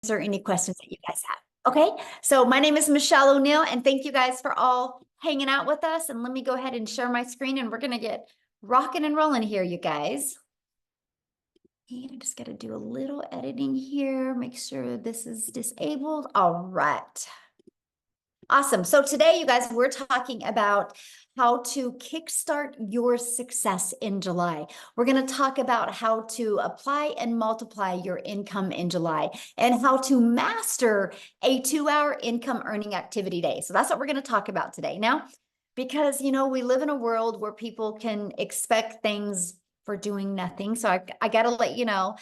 answer any questions that you guys have. Okay, so my name is Michelle O'Neill, and thank you guys for all hanging out with us. And let me go ahead and share my screen, and we're going to get rocking and rolling here, you guys. And I just got to do a little editing here, make sure this is disabled. All right. Awesome. So today, you guys, we're talking about how to kickstart your success in July. We're going to talk about how to apply and multiply your income in July and how to master a 2-hour income earning activity day. So that's what we're going to talk about today. Now, because, we live in a world where people can expect things for doing nothing. So I got to let you know,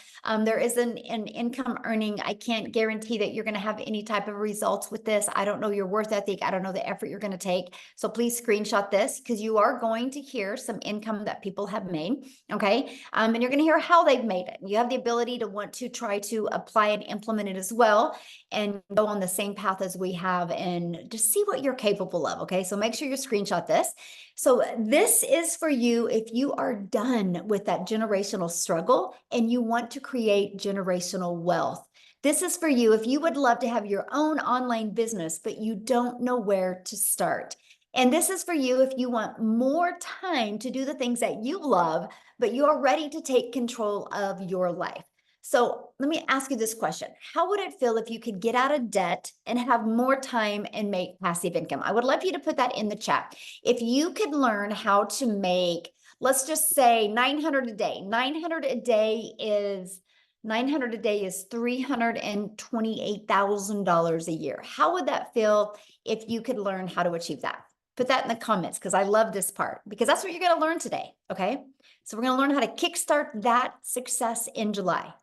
there is an income earning. I can't guarantee that you're going to have any type of results with this. I don't know your worth ethic. I don't know the effort you're going to take. So please screenshot this because you are going to hear some income that people have made. Okay. And you're going to hear how they've made it. You have the ability to want to try to apply and implement it as well and go on the same path as we have and just see what you're capable of. Okay. So make sure you screenshot this. So this is for you if you are done with that generational struggle and you want to create generational wealth. This is for you if you would love to have your own online business, but you don't know where to start. And this is for you if you want more time to do the things that you love, but you are ready to take control of your life. So let me ask you this question. How would it feel if you could get out of debt and have more time and make passive income? I would love you to put that in the chat. If you could learn how to make, let's just say 900 a day. 900 a day is $328,000 a year. How would that feel if you could learn how to achieve that? Put that in the comments because I love this part because that's what you're going to learn today. Okay. So we're going to learn how to kickstart that success in July.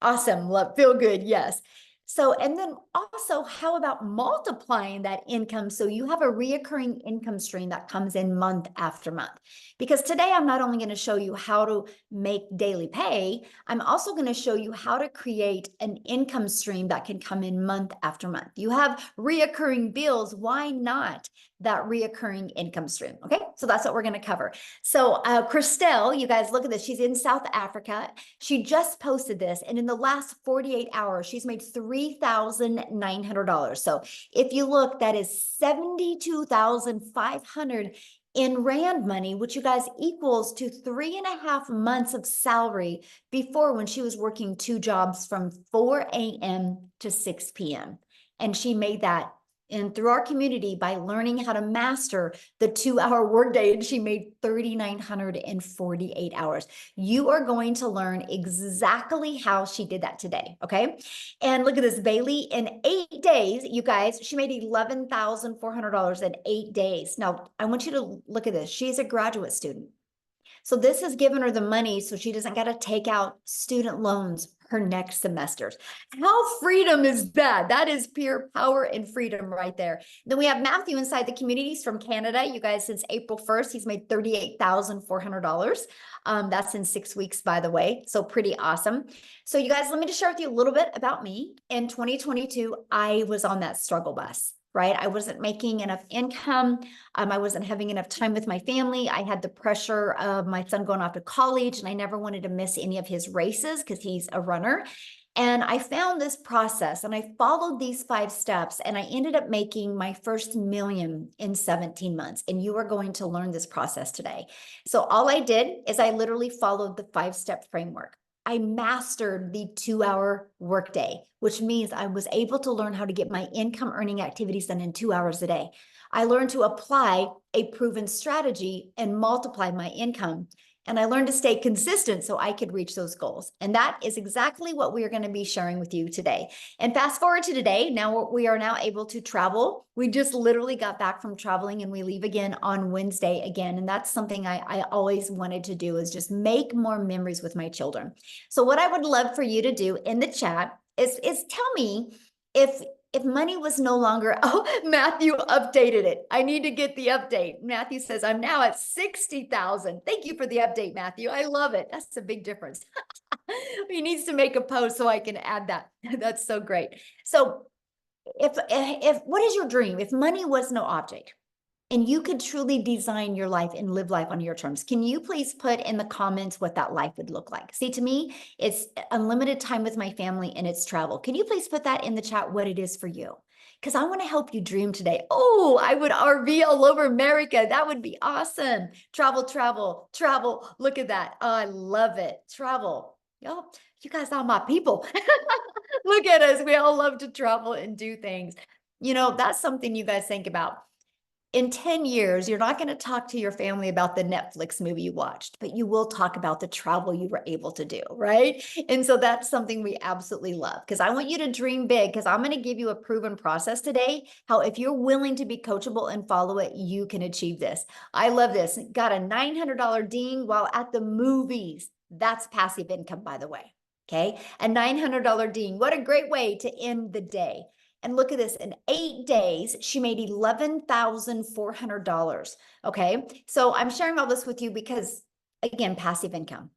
Awesome. Love, feel good. Yes. So, and then also, how about multiplying that income so you have a reoccurring income stream that comes in month after month? Because today I'm not only going to show you how to make daily pay, I'm also going to show you how to create an income stream that can come in month after month. You have reoccurring bills. Why not that reoccurring income stream? Okay, so that's what we're going to cover. So Christelle, you guys look at this. She's in South Africa. She just posted this, and in the last 48 hours, she's made $3,900. So if you look, that is 72,500 in Rand money, which you guys equals to 3.5 months of salary before when she was working 2 jobs from 4 a.m. to 6 p.m. And she made that through our community by learning how to master the 2-hour workday, and she made 3,900 in 48 hours. You are going to learn exactly how she did that today. Okay. And look at this, Bailey, in 8 days, you guys, she made $11,400 in 8 days. Now I want you to look at this. She's a graduate student. So this has given her the money so she doesn't got to take out student loans her next semesters. How freedom is that? That is pure power and freedom right there. Then we have Matthew inside the communities from Canada. You guys, since April 1st, he's made $38,400. That's in 6 weeks, by the way. So pretty awesome. So you guys, let me just share with you a little bit about me. In 2022, I was on that struggle bus. Right? I wasn't making enough income. I wasn't having enough time with my family. I had the pressure of my son going off to college, and I never wanted to miss any of his races because he's a runner. And I found this process and I followed these 5 steps, and I ended up making my first million in 17 months. And you are going to learn this process today. So all I did is I literally followed the 5-step framework. I mastered the 2-hour workday, which means I was able to learn how to get my income earning activities done in 2 hours a day. I learned to apply a proven strategy and multiply my income. And I learned to stay consistent so I could reach those goals. And that is exactly what we are going to be sharing with you today. And fast forward to today, now we are now able to travel. We just literally got back from traveling, and we leave again on Wednesday again. And that's something I always wanted to do, is just make more memories with my children. So what I would love for you to do in the chat is tell me if money was no longer, oh, Matthew updated it. I need to get the update. Matthew says, I'm now at 60,000. Thank you for the update, Matthew. I love it. That's a big difference. He needs to make a post so I can add that. That's so great. So if what is your dream? If money was no object, And you could truly design your life and live life on your terms. Can you please put in the comments what that life would look like? See, to me, it's unlimited time with my family and it's travel. Can you please put that in the chat what it is for you? Because I want to help you dream today. Oh, I would RV all over America. That would be awesome. Travel, travel, travel. Look at that. Oh, I love it. Travel. Yo, you guys are my people. Look at us. We all love to travel and do things. You know, that's something you guys think about. In 10 years, you're not going to talk to your family about the Netflix movie you watched, but you will talk about the travel you were able to do, right? And so that's something we absolutely love because I want you to dream big because I'm going to give you a proven process today. How if you're willing to be coachable and follow it, you can achieve this. I love this. Got a $900 ding while at the movies. That's passive income, by the way. Okay. A $900 ding. What a great way to end the day. And look at this, in 8 days, she made $11,400. Okay. So I'm sharing all this with you because, again, passive income,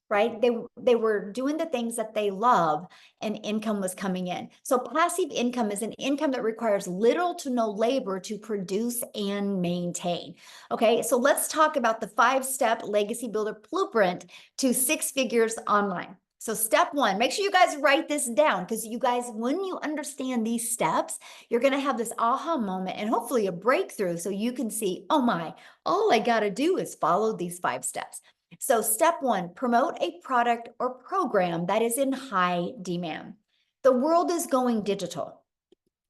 right? They were doing the things that they love and income was coming in. So passive income is an income that requires little to no labor to produce and maintain. Okay. So let's talk about the 5-step legacy builder blueprint to 6 figures online. So step 1, make sure you guys write this down because you guys, when you understand these steps, you're going to have this aha moment and hopefully a breakthrough so you can see, oh my, all I got to do is follow these 5 steps. So step 1, promote a product or program that is in high demand. The world is going digital.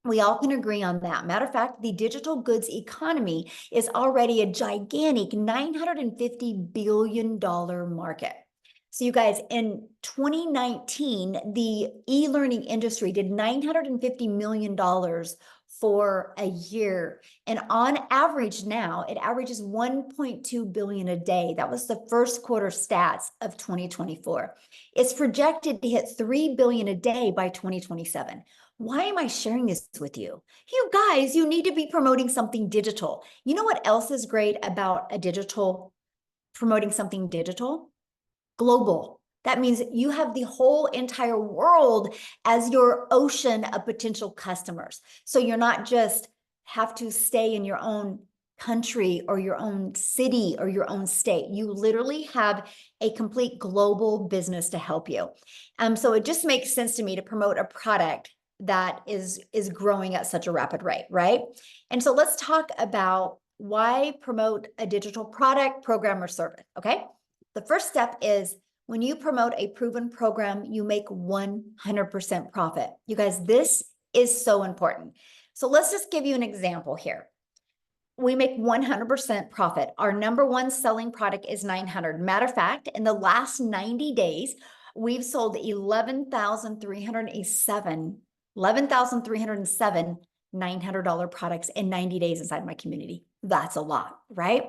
We all can agree on that. Matter of fact, the digital goods economy is already a gigantic $950 billion market. So you guys, in 2019, the e-learning industry did $950 million for a year. And on average now, it averages 1.2 billion a day. That was the first quarter stats of 2024. It's projected to hit 3 billion a day by 2027. Why am I sharing this with you? You guys, you need to be promoting something digital. You know what else is great about promoting something digital? Global. That means you have the whole entire world as your ocean of potential customers. So you're not just have to stay in your own country or your own city or your own state. You literally have a complete global business to help you. So it just makes sense to me to promote a product that is growing at such a rapid rate, right? And so let's talk about why promote a digital product, program, or service, okay? The first step is when you promote a proven program, you make 100% profit. You guys, this is so important. So let's just give you an example here. We make 100% profit. Our number one selling product is 900. Matter of fact, in the last 90 days, we've sold 11,307 $900 products in 90 days inside my community. That's a lot, right?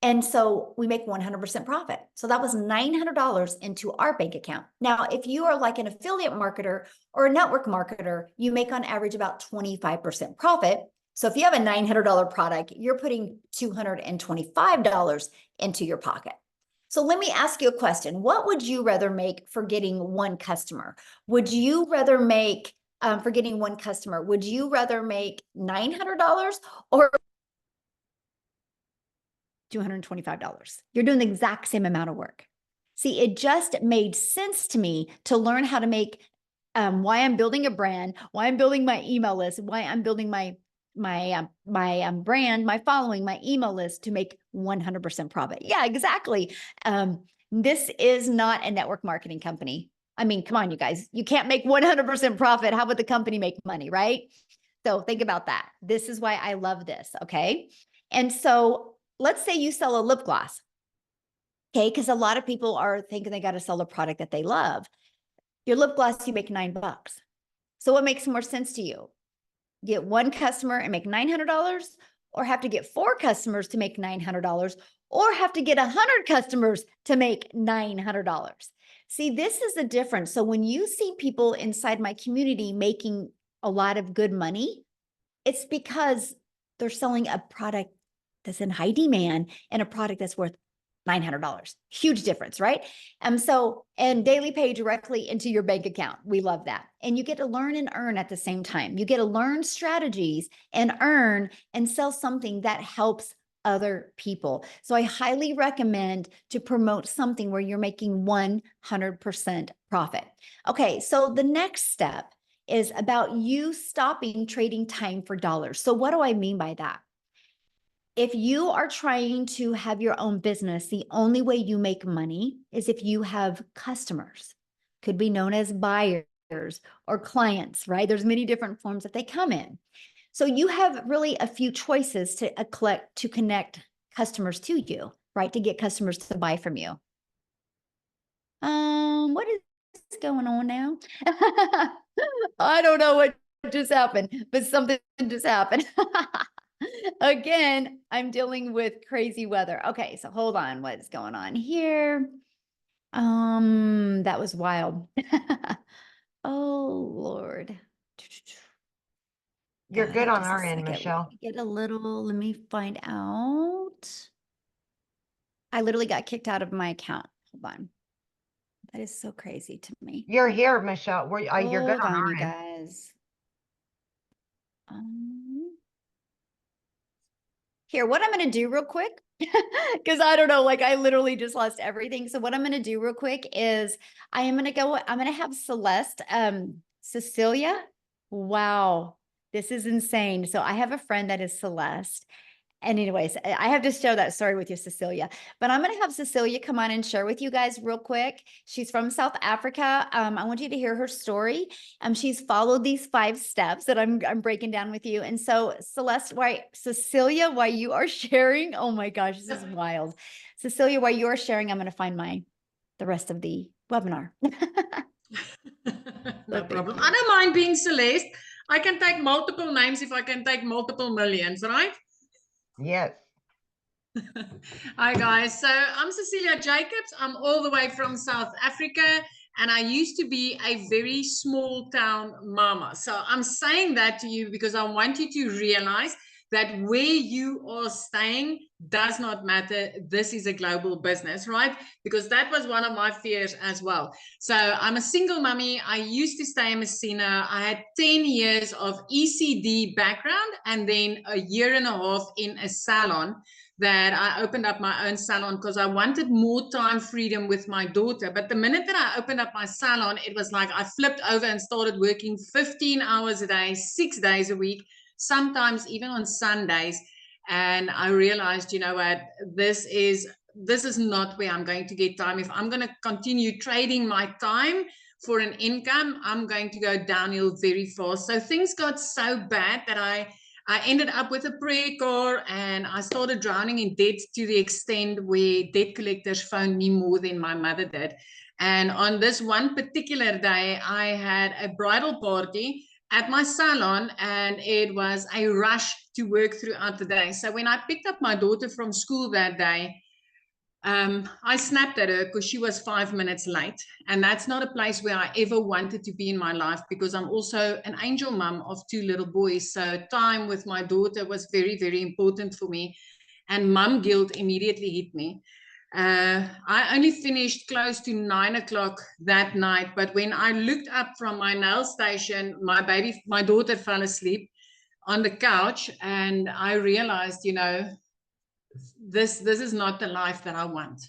And so we make 100% profit. So that was $900 into our bank account. Now, if you are like an affiliate marketer or a network marketer, you make on average about 25% profit. So if you have a $900 product, you're putting $225 into your pocket. So let me ask you a question. What would you rather make for getting one customer? Would you rather make, for getting one customer, would you rather make $900 or $225? You're doing the exact same amount of work. See, it just made sense to me to learn how to make, why I'm building a brand, why I'm building my email list, why I'm building my brand, my following, my email list to make 100% profit. Yeah, exactly. This is not a network marketing company. I mean, come on, you guys, you can't make 100% profit. How would the company make money, right? So think about that. This is why I love this, okay? And so let's say you sell a lip gloss, okay? Because a lot of people are thinking they got to sell a product that they love. Your lip gloss, you make $9. So what makes more sense to you? Get one customer and make $900, or have to get 4 customers to make $900, or have to get 100 customers to make $900. See, this is the difference. So when you see people inside my community making a lot of good money, it's because they're selling a product that's in high demand and a product that's worth $900. Huge difference, right? And daily pay directly into your bank account. We love that. And you get to learn and earn at the same time. You get to learn strategies and earn and sell something that helps other people. So I highly recommend to promote something where you're making 100% profit. Okay, so the next step is about you stopping trading time for dollars. So what do I mean by that? If you are trying to have your own business, the only way you make money is if you have customers, could be known as buyers or clients, right? There's many different forms that they come in. So you have really a few choices to connect customers to you, right? To get customers to buy from you. What is going on now? I don't know what just happened, but something just happened. Again, I'm dealing with crazy weather. Okay, so hold on, what's going on here? That was wild. Oh Lord. You're God, good on just a our end, second. Michelle. Let me get a little, let me find out. I literally got kicked out of my account. Hold on. That is so crazy to me. You're here, Michelle. You're good Hold on on, our you end. guys. Here, what I'm going to do real quick, because I don't know, like I literally just lost everything. So what I'm going to do real quick is I'm going to have Celeste, Cecilia. Wow, this is insane. So I have a friend that is Celeste. And anyways, I have to share that story with you, Cecilia. But I'm going to have Cecilia come on and share with you guys real quick. She's from South Africa. I want you to hear her story. She's followed these 5 steps that I'm breaking down with you. And so, Cecilia, while you are sharing, oh my gosh, this is wild. Cecilia, while you are sharing, I'm going to find the rest of the webinar. No problem. I don't mind being Celeste. I can take multiple names if I can take multiple millions, right? Yes. Hi guys, so I'm Cecilia Jacobs. I'm all the way from South Africa and I used to be a very small town mama. So I'm saying that to you because I want you to realize that where you are staying does not matter. This is a global business, right? Because that was one of my fears as well. So I'm a single mummy. I used to stay in Messina. I had 10 years of ECD background and then a year and a half in a salon that I opened up my own salon because I wanted more time freedom with my daughter. But the minute that I opened up my salon, it was like I flipped over and started working 15 hours a day, 6 days a week, sometimes even on Sundays. And I realized, you know what, this is not where I'm going to get time. If I'm going to continue trading my time for an income, I'm going to go downhill very fast. So things got so bad that I ended up with a prayer car and I started drowning in debt to the extent where debt collectors phoned me more than my mother did. And on this one particular day, I had a bridal party at my salon and it was a rush to work throughout the day. So when I picked up my daughter from school that day, I snapped at her because she was 5 minutes late. And that's not a place where I ever wanted to be in my life because I'm also an angel mom of 2 little boys. So time with my daughter was very, very important for me. And mom guilt immediately hit me. I only finished close to 9 o'clock that night. But when I looked up from my nail station, my daughter fell asleep on the couch. And I realized, you know, this is not the life that I want.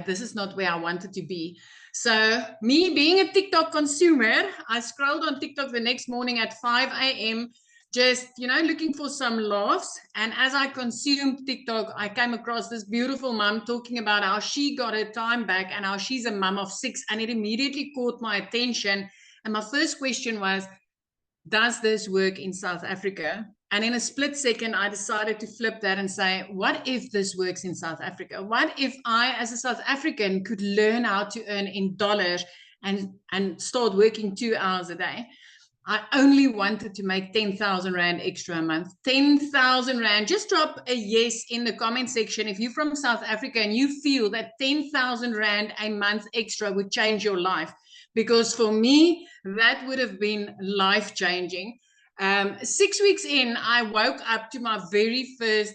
This is not where I wanted to be. So me being a TikTok consumer, I scrolled on TikTok the next morning at 5 a.m. just, you know, looking for some laughs. And as I consumed TikTok, I came across this beautiful mom talking about how she got her time back and how she's a mom of 6. And it immediately caught my attention. And my first question was, does this work in South Africa? And in a split second, I decided to flip that and say, what if this works in South Africa? What if I, as a South African, could learn how to earn in dollars and start working 2 hours a day? I only wanted to make 10,000 Rand extra a month. 10,000 Rand. Just drop a yes in the comment section if you're from South Africa and you feel that 10,000 Rand a month extra would change your life. Because for me, that would have been life-changing. 6 weeks in, I woke up to my very first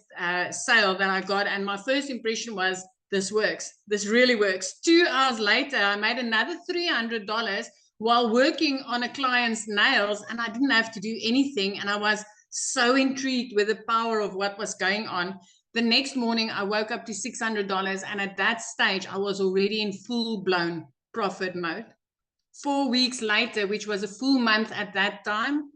sale that I got, and my first impression was, this works. This really works. 2 hours later, I made another $300 while working on a client's nails, and I didn't have to do anything. And I was so intrigued with the power of what was going on. The next morning, I woke up to $600. And at that stage, I was already in full-blown profit mode. 4 weeks later, which was a full month at that time,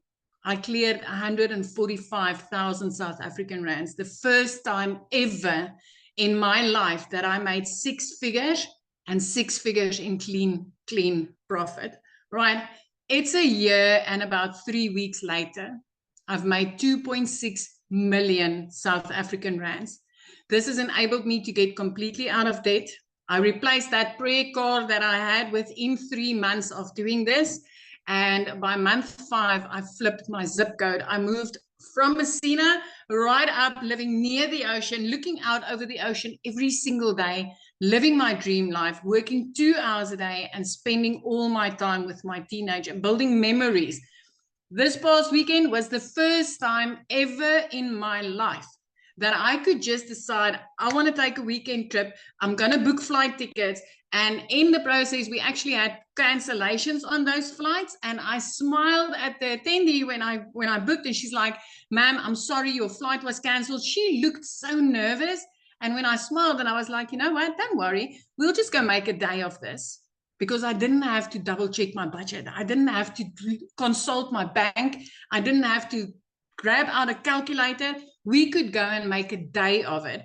I cleared 145,000 South African rands. The first time ever in my life that I made 6 figures, and 6 figures in clean profit, right? It's a year and about 3 weeks later, I've made 2.6 million South African rands. This has enabled me to get completely out of debt. I replaced that prayer card that I had within 3 months of doing this. And by month 5, I flipped my zip code. I moved from Messina right up, living near the ocean, looking out over the ocean every single day, living my dream life, working 2 hours a day and spending all my time with my teenager, building memories. This past weekend was the first time ever in my life that I could just decide, I want to take a weekend trip. I'm going to book flight tickets. And in the process, we actually had cancellations on those flights. And I smiled at the attendee when I booked, and she's like, "Ma'am, I'm sorry, your flight was canceled." She looked so nervous. And when I smiled, and I was like, "You know what? Don't worry. We'll just go make a day of this." Because I didn't have to double check my budget. I didn't have to consult my bank. I didn't have to grab out a calculator. We could go and make a day of it.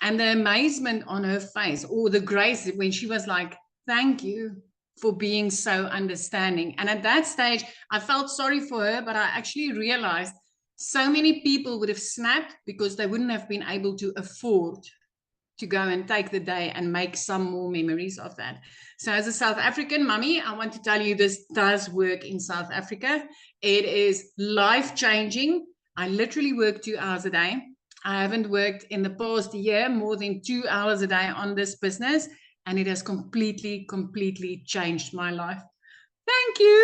And the amazement on her face, or the grace when she was like, "Thank you for being so understanding." And at that stage, I felt sorry for her, but I actually realized so many people would have snapped because they wouldn't have been able to afford to go and take the day and make some more memories of that. So as a South African mummy, I want to tell you this does work in South Africa. It is life-changing. I literally work 2 hours a day. I haven't worked in the past year more than 2 hours a day on this business, and it has completely changed my life. Thank you.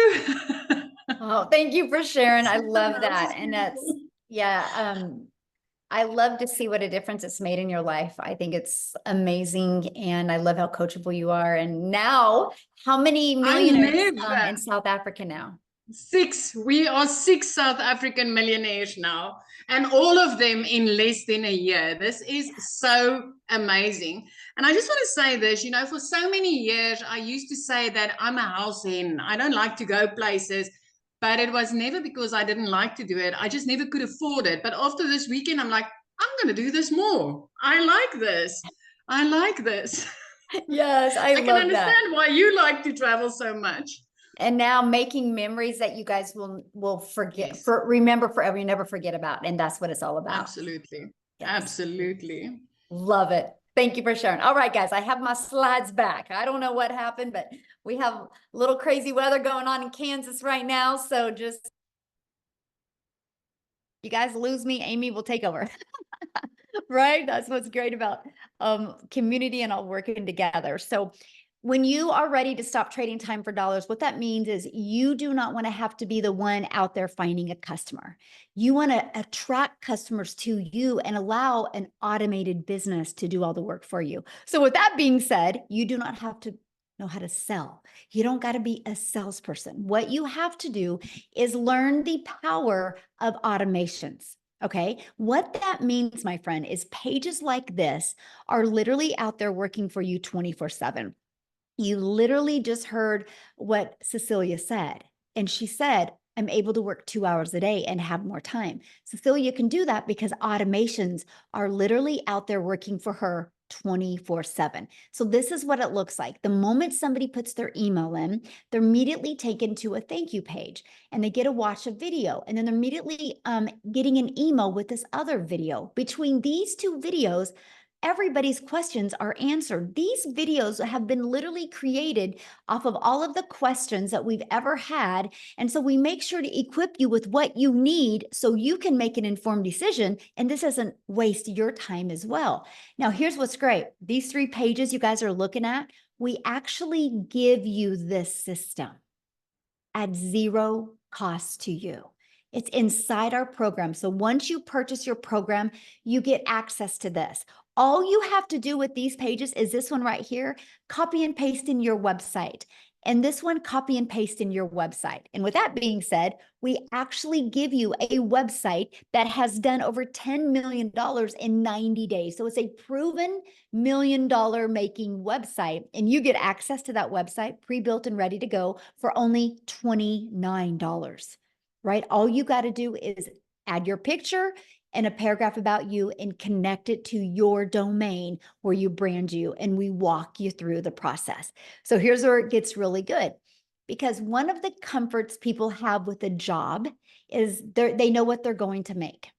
Oh, thank you for sharing. I love that. And that's, yeah, I love to see what a difference it's made in your life. I think it's amazing. And I love how coachable you are. And now, how many millionaires in South Africa now? 6. We are 6 South African millionaires now, and all of them in less than a year. This is so amazing. And I just want to say this, you know, for so many years, I used to say that I'm a house hen. I don't like to go places. But it was never because I didn't like to do it. I just never could afford it. But after this weekend, I'm like, I'm going to do this more. I like this. I like this. Yes, I can love understand that. why you like to travel so much. And now making memories that you guys will forget, Yes. remember forever, you never forget about. And that's what it's all about. Absolutely. Yes. Absolutely. Love it. Thank you for sharing. All right, guys, I have my slides back. I don't know what happened, but we have a little crazy weather going on in Kansas right now. So just, you guys lose me, Amy will take over. Right? That's what's great about community and all working together. So when you are ready to stop trading time for dollars, what that means is you do not want to have to be the one out there finding a customer. You want to attract customers to you and allow an automated business to do all the work for you. So with that being said, you do not have to know how to sell. You don't got to be a salesperson. What you have to do is learn the power of automations. Okay. What that means, my friend, is pages like this are literally out there working for you 24/7. You literally just heard what Cecilia said. And she said, I'm able to work 2 hours a day and have more time. Cecilia can do that because automations are literally out there working for her 24/7. So this is what it looks like. The moment somebody puts their email in, they're immediately taken to a thank you page and they get to watch a video. And then they're immediately getting an email with this other video. Between these 2 videos, everybody's questions are answered. These videos have been literally created off of all of the questions that we've ever had. And so we make sure to equip you with what you need so you can make an informed decision. And this doesn't waste your time as well. Now, here's what's great. These 3 pages you guys are looking at, we actually give you this system at 0 cost to you. It's inside our program. So once you purchase your program, you get access to this. All you have to do with these pages is this one right here, copy and paste in your website. And this one, copy and paste in your website. And with that being said, we actually give you a website that has done over $10 million in 90 days. So it's a proven $1 million making website. And you get access to that website pre-built and ready to go for only $29, right? All you got to do is add your picture and a paragraph about you and connect it to your domain where you brand you, and we walk you through the process. So here's where it gets really good, because one of the comforts people have with a job is they know what they're going to make,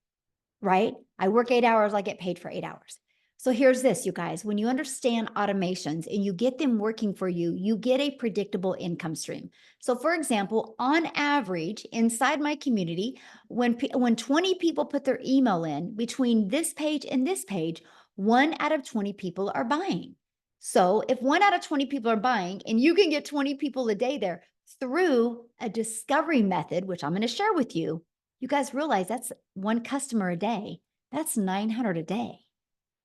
right? I work 8 hours, I get paid for 8 hours. So here's this, you guys, when you understand automations and you get them working for you, you get a predictable income stream. So for example, on average, inside my community, when 20 people put their email in between this page and this page, 1 out of 20 people are buying. So if 1 out of 20 people are buying and you can get 20 people a day there through a discovery method, which I'm going to share with you, you guys realize that's 1 customer a day. That's 900 a day.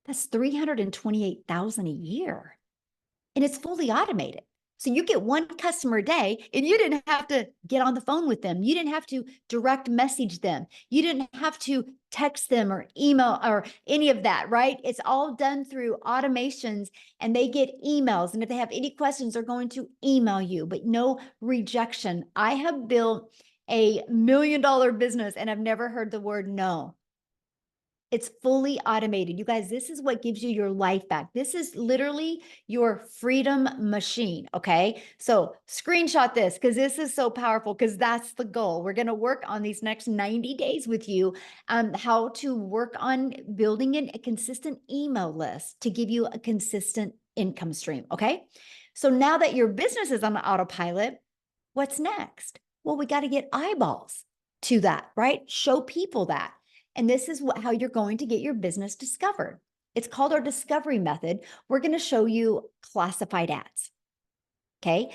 That's 328,000 a year. And it's fully automated. So you get 1 customer a day and you didn't have to get on the phone with them. You didn't have to direct message them. You didn't have to text them or email or any of that, right? It's all done through automations, and they get emails. And if they have any questions, they're going to email you, but no rejection. I have built a $1 million business and I've never heard the word no. It's fully automated. You guys, this is what gives you your life back. This is literally your freedom machine, okay? So screenshot this because this is so powerful, because that's the goal. We're going to work on these next 90 days with you, how to work on building a consistent email list to give you a consistent income stream, okay? So now that your business is on autopilot, what's next? Well, we got to get eyeballs to that, right? Show people that. And this is how you're going to get your business discovered. It's called our discovery method. We're going to show you classified ads. Okay.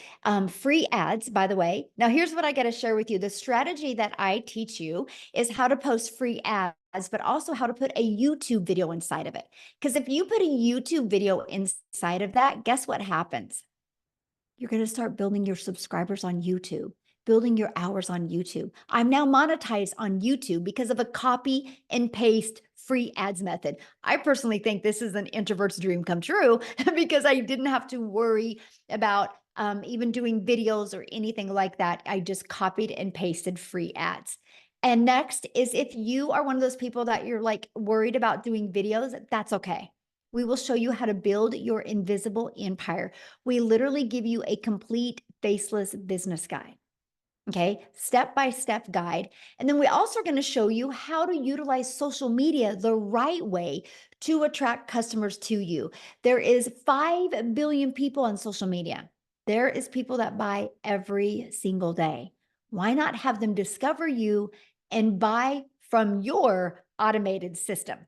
Free ads, by the way. Now, here's what I got to share with you. The strategy that I teach you is how to post free ads, but also how to put a YouTube video inside of it. Because if you put a YouTube video inside of that, guess what happens? You're going to start building your subscribers on YouTube, building your hours on YouTube. I'm now monetized on YouTube because of a copy and paste free ads method. I personally think this is an introvert's dream come true because I didn't have to worry about even doing videos or anything like that. I just copied and pasted free ads. And next is, if you are one of those people that you're like worried about doing videos, that's okay. We will show you how to build your invisible empire. We literally give you a complete faceless business guide. Okay, step-by-step guide. And then we also are going to show you how to utilize social media the right way to attract customers to you. There is 5 billion people on social media. There is people that buy every single day. Why not have them discover you and buy from your automated system?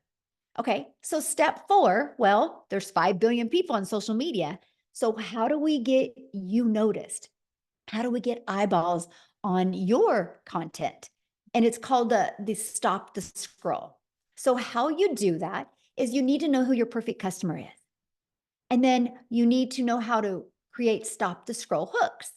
Okay, so step 4, well, there's 5 billion people on social media. So how do we get you noticed? How do we get eyeballs on your content? And it's called the stop the scroll. So how you do that is you need to know who your perfect customer is. And then you need to know how to create stop the scroll hooks.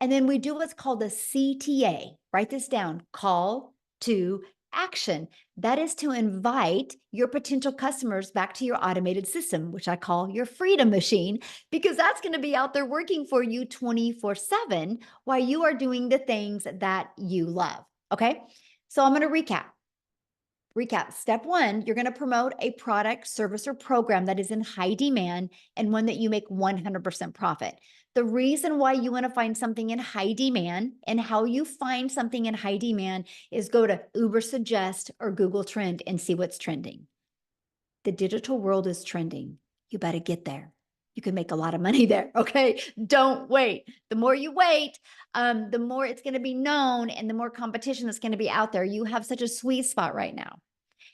And then we do what's called a CTA. Write this down: call to action. That is to invite your potential customers back to your automated system, which I call your freedom machine, because that's going to be out there working for you 24/7 while you are doing the things that you love. Okay. So I'm going to recap. Step 1, you're going to promote a product, service, or program that is in high demand and one that you make 100% profit. The reason why you want to find something in high demand and how you find something in high demand is go to Uber Suggest or Google Trend and see what's trending. The digital world is trending. You better get there. You can make a lot of money there. Okay. Don't wait. The more you wait, the more it's going to be known and the more competition that's going to be out there. You have such a sweet spot right now.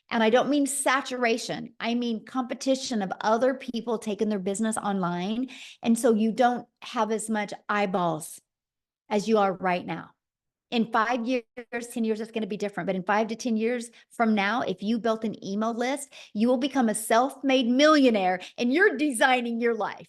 And I don't mean saturation. I mean competition of other people taking their business online. And so you don't have as much eyeballs as you are right now. In 5 years, 10 years, it's going to be different. But in 5 to 10 years from now, if you built an email list, you will become a self-made millionaire and you're designing your life.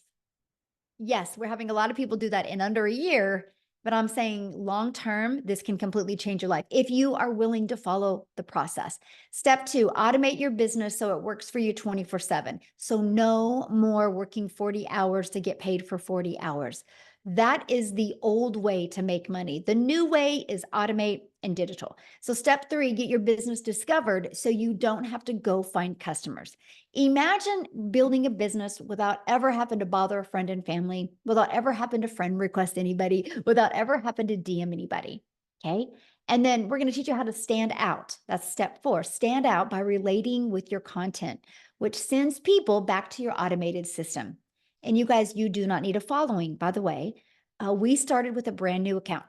Yes, we're having a lot of people do that in under a year, but I'm saying long term, this can completely change your life if you are willing to follow the process. Step 2, automate your business so it works for you 24/7. So no more working 40 hours to get paid for 40 hours. That is the old way to make money. The new way is automate and digital. So step 3, get your business discovered so you don't have to go find customers. Imagine building a business without ever having to bother a friend and family, without ever having to friend request anybody, without ever having to DM anybody. Okay. And then we're going to teach you how to stand out. That's step 4. Stand out by relating with your content, which sends people back to your automated system. And you guys, you do not need a following, by the way. We started with a brand new account.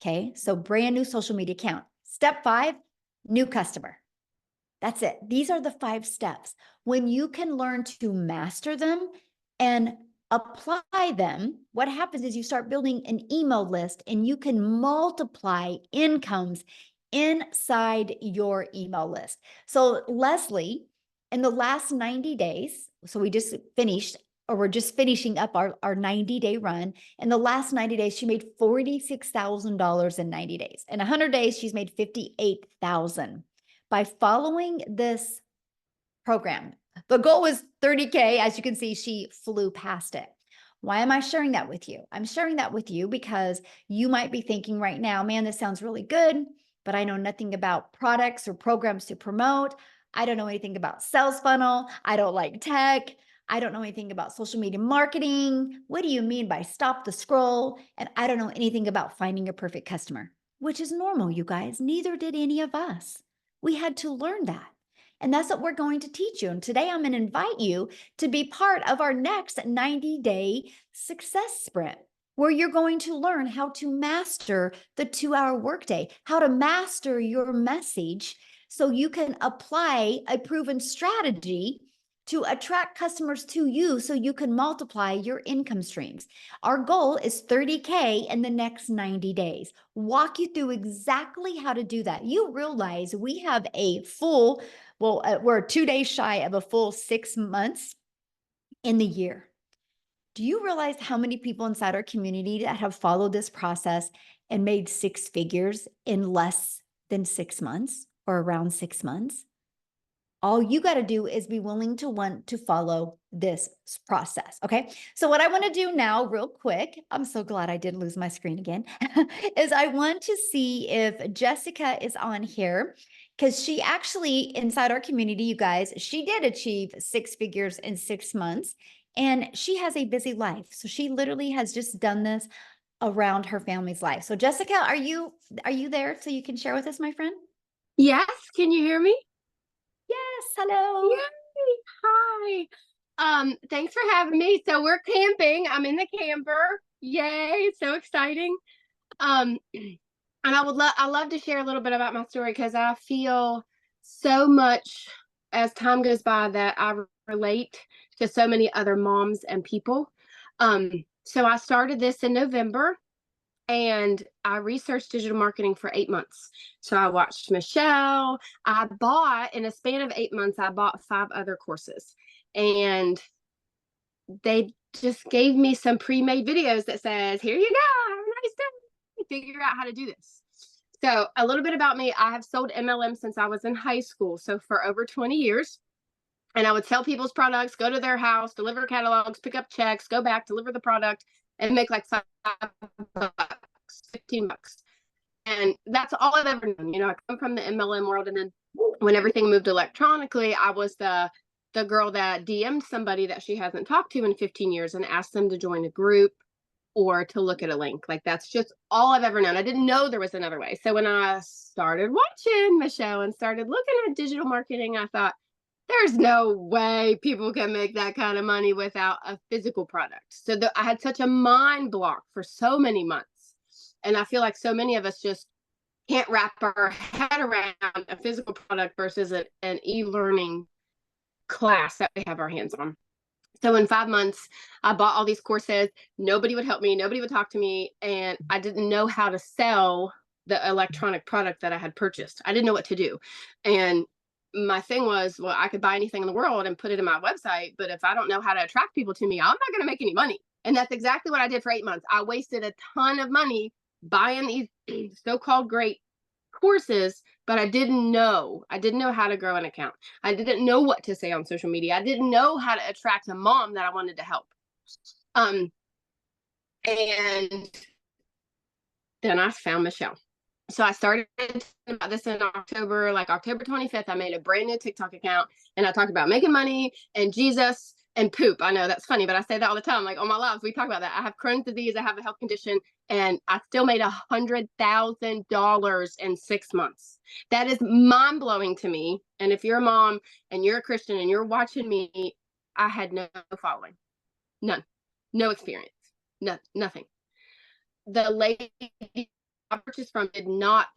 Okay. So brand new social media account. Step 5, new customer. That's it. These are the 5 steps. When you can learn to master them and apply them, what happens is you start building an email list and you can multiply incomes inside your email list. So Leslie, in the last 90 days, so we just finished, or we're just finishing up our 90-day run. In the last 90 days, she made $46,000 in 90 days. In 100 days, she's made $58,000. By following this program. The goal was 30K. As you can see, she flew past it. Why am I sharing that with you? I'm sharing that with you because you might be thinking right now, man, this sounds really good, but I know nothing about products or programs to promote. I don't know anything about sales funnel. I don't like tech. I don't know anything about social media marketing. What do you mean by stop the scroll? And I don't know anything about finding a perfect customer, which is normal, you guys. Neither did any of us. We had to learn that. And that's what we're going to teach you. And today I'm going to invite you to be part of our next 90-day success sprint, where you're going to learn how to master the 2-hour workday, how to master your message so you can apply a proven strategy to attract customers to you so you can multiply your income streams. Our goal is 30K in the next 90 days. Walk you through exactly how to do that. You realize we have a full, we're 2 days shy of a full 6 months in the year. Do you realize how many people inside our community that have followed this process and made 6 figures in less than 6 months or around 6 months? All you got to do is be willing to want to follow this process. Okay. So what I want to do now real quick, I'm so glad I didn't lose my screen again, is I want to see if Jessica is on here, because she actually, inside our community, you guys, she did achieve 6 figures in 6 months and she has a busy life. So she literally has just done this around her family's life. So Jessica, are you there so you can share with us, my friend? Yes, can you hear me? Yes, hello. Yay! Hi. Thanks for having me. So we're camping. I'm in the camper. Yay, so exciting. And I love to share a little bit about my story because I feel so much as time goes by that I relate to so many other moms and people. So I started this in November. And I researched digital marketing for 8 months. So I watched Michelle. I bought, in a span of 8 months, I bought 5 other courses. And they just gave me some pre-made videos that says, here you go, have a nice day. Figure out how to do this. So a little bit about me. I have sold MLM since I was in high school. So for over 20 years. And I would sell people's products, go to their house, deliver catalogs, pick up checks, go back, deliver the product, and make like $5, $15. And that's all I've ever known. I come from the MLM world. And then when everything moved electronically, I was the girl that DM'd somebody that she hasn't talked to in 15 years and asked them to join a group or to look at a link. Like, that's just all I've ever known. I didn't know there was another way. So when I started watching Michelle and started looking at digital marketing, I thought, there's no way people can make that kind of money without a physical product. So I had such a mind block for so many months. And I feel like so many of us just can't wrap our head around a physical product versus an e-learning class that we have our hands on. So in 5 months, I bought all these courses. Nobody would help me. Nobody would talk to me. And I didn't know how to sell the electronic product that I had purchased. I didn't know what to do. And my thing was, well, I could buy anything in the world and put it in my website, but if I don't know how to attract people to me, I'm not going to make any money. And that's exactly what I did for 8 months. I wasted a ton of money buying these so-called great courses, but I didn't know how to grow an account. I didn't know what to say on social media. I didn't know how to attract a mom that I wanted to help. And then I found Michelle. So I started about this in October, like October 25th, I made a brand new TikTok account and I talked about making money and Jesus and poop. I know that's funny, but I say that all the time. Like on my lives, we talk about that. I have Crohn's disease, I have a health condition, and I still made $100,000 in 6 months. That is mind blowing to me. And if you're a mom and you're a Christian and you're watching me, I had no following, none, no experience, nothing. The lady I purchased from did not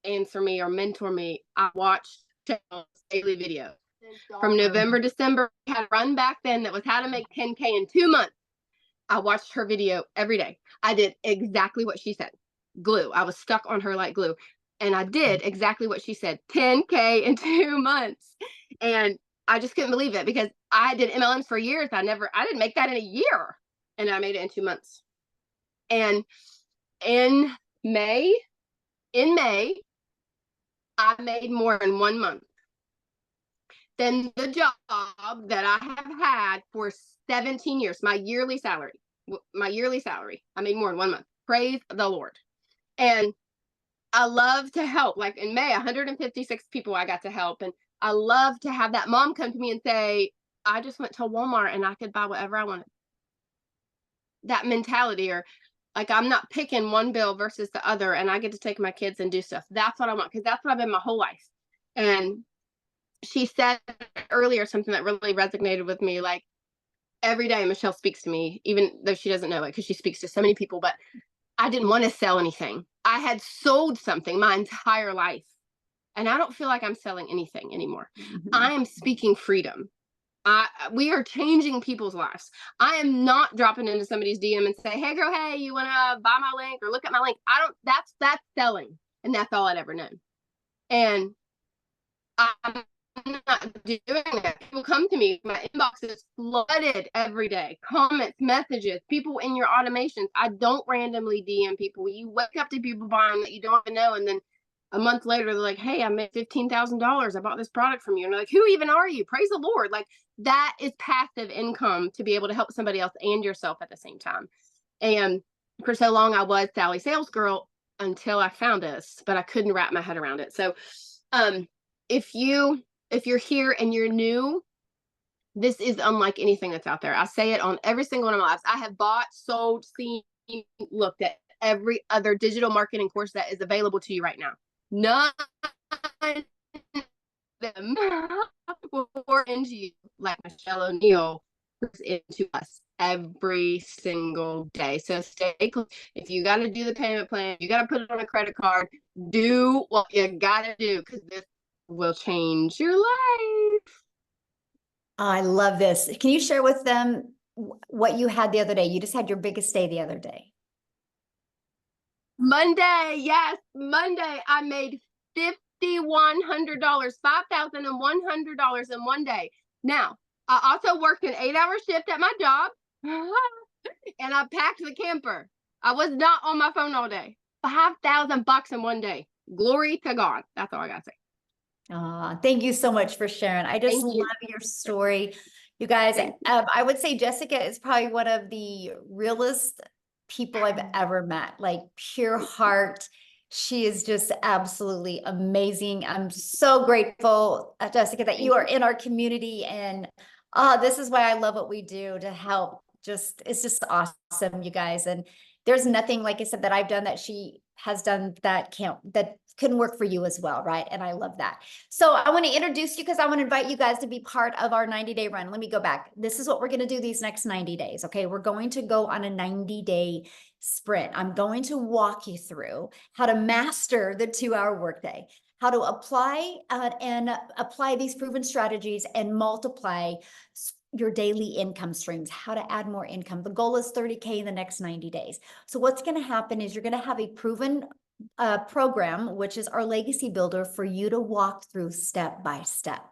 answer me or mentor me. I watched daily videos from November, December. I had a run back then that was how to make 10K in 2 months. I watched her video every day. I did exactly what she said. Glue. I was stuck on her like glue. And I did exactly what she said. 10K in 2 months. And I just couldn't believe it because I did MLMs for years. I didn't make that in a year. And I made it in 2 months. And in May, I made more in 1 month than the job that I have had for 17 years. My yearly salary, I made more in 1 month. Praise the Lord. And I love to help. Like in May, 156 people I got to help. And I love to have that mom come to me and say, I just went to Walmart and I could buy whatever I wanted. That mentality, or like I'm not picking one bill versus the other and I get to take my kids and do stuff. That's what I want, because that's what I've been my whole life. And she said earlier something that really resonated with me. Like every day Michelle speaks to me, even though she doesn't know it because she speaks to so many people, but I didn't want to sell anything. I had sold something my entire life and I don't feel like I'm selling anything anymore. I am speaking freedom. We are changing people's lives. I am not dropping into somebody's DM and say, hey girl, hey, you want to buy my link or look at my link? That's selling. And that's all I'd ever known. And I'm not doing that. People come to me, my inbox is flooded every day. Comments, messages, people in your automations. I don't randomly DM people. You wake up to people buying that you don't even know, and then a month later, they're like, hey, I made $15,000. I bought this product from you. And they're like, who even are you? Praise the Lord. Like that is passive income to be able to help somebody else and yourself at the same time. And for so long, I was Sally Sales Girl until I found this, but I couldn't wrap my head around it. So if you're here and you're new, this is unlike anything that's out there. I say it on every single one of my lives. I have bought, sold, seen, looked at every other digital marketing course that is available to you right now. None of them will pour into you like Michelle O'Neill puts into us every single day. So stay close. If you got to do the payment plan, you got to put it on a credit card, do what you got to do, because this will change your life. I love this. Can you share with them what you had the other day? You just had your biggest day the other day. Monday, yes, Monday, I made $5,100, $5,100 in 1 day. Now, I also worked an 8-hour shift at my job, and I packed the camper. I was not on my phone all day. $5,000 in 1 day. Glory to God. That's all I gotta say. Thank you so much for sharing. I just love your story. You guys, I would say Jessica is probably one of the realest people I've ever met, like pure heart. She is just absolutely amazing. I'm so grateful, Jessica, that you are in our community. And this is why I love what we do to help. It's just awesome, you guys. And there's nothing, like I said, that I've done that she has done that couldn't work for you as well, right? And I love that. So I want to introduce you because I want to invite you guys to be part of our 90-day run. Let me go back. This is what we're going to do these next 90 days. Okay. We're going to go on a 90-day sprint. I'm going to walk you through how to master the 2-hour workday, how to apply these proven strategies and multiply your daily income streams, how to add more income. The goal is 30K in the next 90 days. So what's going to happen is you're going to have a proven program, which is our legacy builder for you to walk through step by step.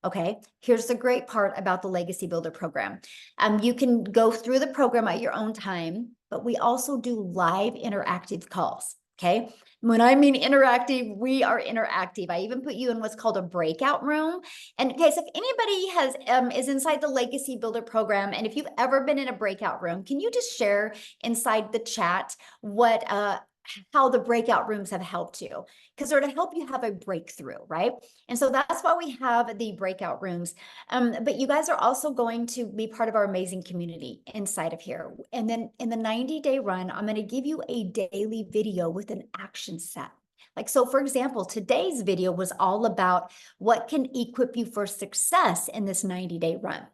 Okay, here's the great part about the Legacy Builder program. You can go through the program at your own time, but we also do live interactive calls. Okay, when I mean interactive, we are interactive. I even put you in what's called a breakout room. And in case if anybody has is inside the Legacy Builder program, and if you've ever been in a breakout room, can you just share inside the chat what how the breakout rooms have helped you, because they're to help you have a breakthrough, right? And so that's why we have the breakout rooms. But you guys are also going to be part of our amazing community inside of here. And then in the 90-day run, I'm going to give you a daily video with an action set. Like, so for example, today's video was all about what can equip you for success in this 90-day run.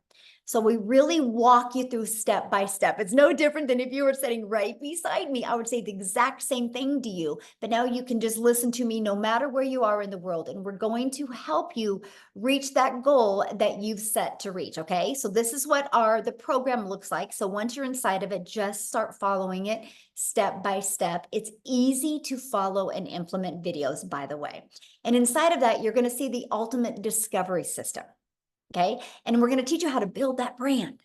So we really walk you through step by step. It's no different than if you were sitting right beside me. I would say the exact same thing to you, but now you can just listen to me no matter where you are in the world. And we're going to help you reach that goal that you've set to reach. Okay. So this is what the program looks like. So once you're inside of it, just start following it step by step. It's easy to follow and implement videos, by the way. And inside of that, you're going to see the ultimate discovery system. Okay. And we're going to teach you how to build that brand.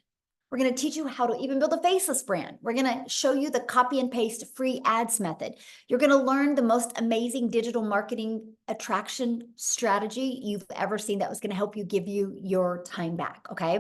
We're going to teach you how to even build a faceless brand. We're going to show you the copy and paste free ads method. You're going to learn the most amazing digital marketing attraction strategy you've ever seen that was going to help you give you your time back. Okay.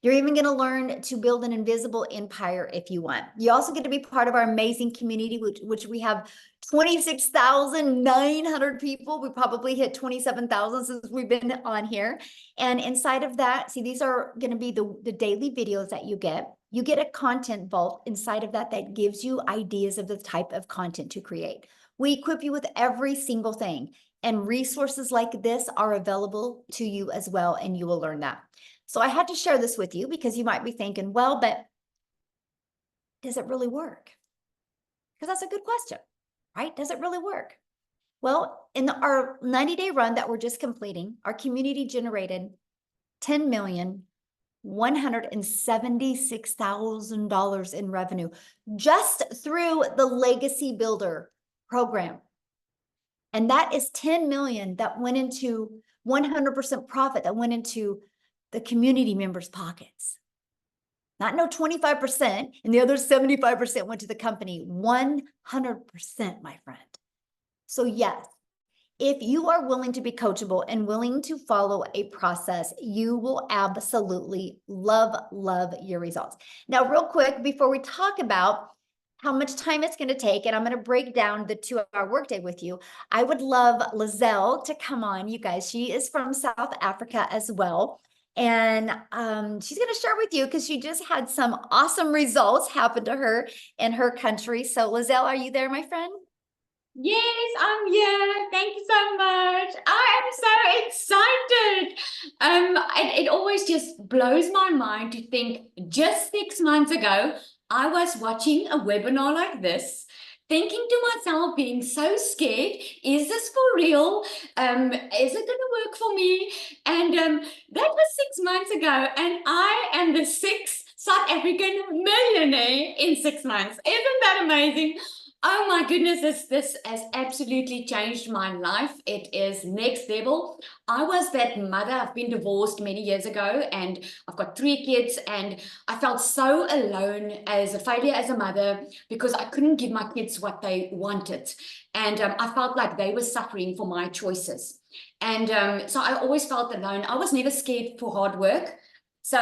You're even going to learn to build an invisible empire if you want. You also get to be part of our amazing community, which we have 26,900 people. We probably hit 27,000 since we've been on here. And inside of that, see, these are going to be the daily videos that you get. You get a content vault inside of that gives you ideas of the type of content to create. We equip you with every single thing, and resources like this are available to you as well, and you will learn that. So I had to share this with you because you might be thinking, well, but does it really work? Because that's a good question, right? Does it really work? Well, in our 90-day run that we're just completing, our community generated $10,176,000 in revenue just through the Legacy Builder program. And that is 10 million that went into 100% profit that went into the community members' pockets. Not no 25%, and the other 75% went to the company. 100%, my friend. So yes, if you are willing to be coachable and willing to follow a process, you will absolutely love your results. Now, real quick, before we talk about how much time it's going to take, and I'm going to break down the 2-hour workday with you, I would love Lizelle to come on, you guys. She is from South Africa as well. And she's going to share with you because she just had some awesome results happen to her in her country. So Lizelle, are you there, my friend? Yes, I'm here. Thank you so much. I am so excited. It always just blows my mind to think just 6 months ago, I was watching a webinar like this, thinking to myself, being so scared, is this for real? Is it going to work for me? And that was 6 months ago, and I am the 6th South African millionaire in 6 months. Isn't that amazing? Oh my goodness, this has absolutely changed my life. It is next level. I was that mother. I've been divorced many years ago, and I've got 3 kids, and I felt so alone as a failure as a mother because I couldn't give my kids what they wanted. And I felt like they were suffering for my choices. And so I always felt alone. I was never scared for hard work. So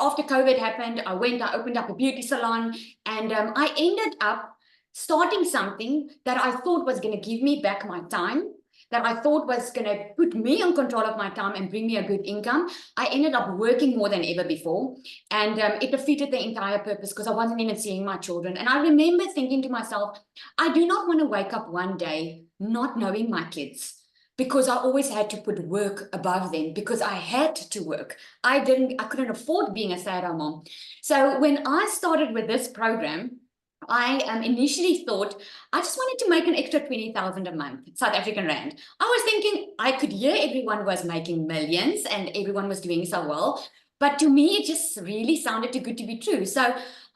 after COVID happened, I opened up a beauty salon, and I ended up starting something that I thought was going to give me back my time, that I thought was going to put me in control of my time and bring me a good income. I ended up working more than ever before, and it defeated the entire purpose because I wasn't even seeing my children. And I remember thinking to myself, I do not want to wake up one day not knowing my kids, because I always had to put work above them because I had to work. I couldn't afford being a stay-at-home mom. So when I started with this program, I initially thought I just wanted to make an extra 20,000 a month, South African rand. I was thinking I could hear everyone was making millions and everyone was doing so well, But to me, it just really sounded too good to be true. So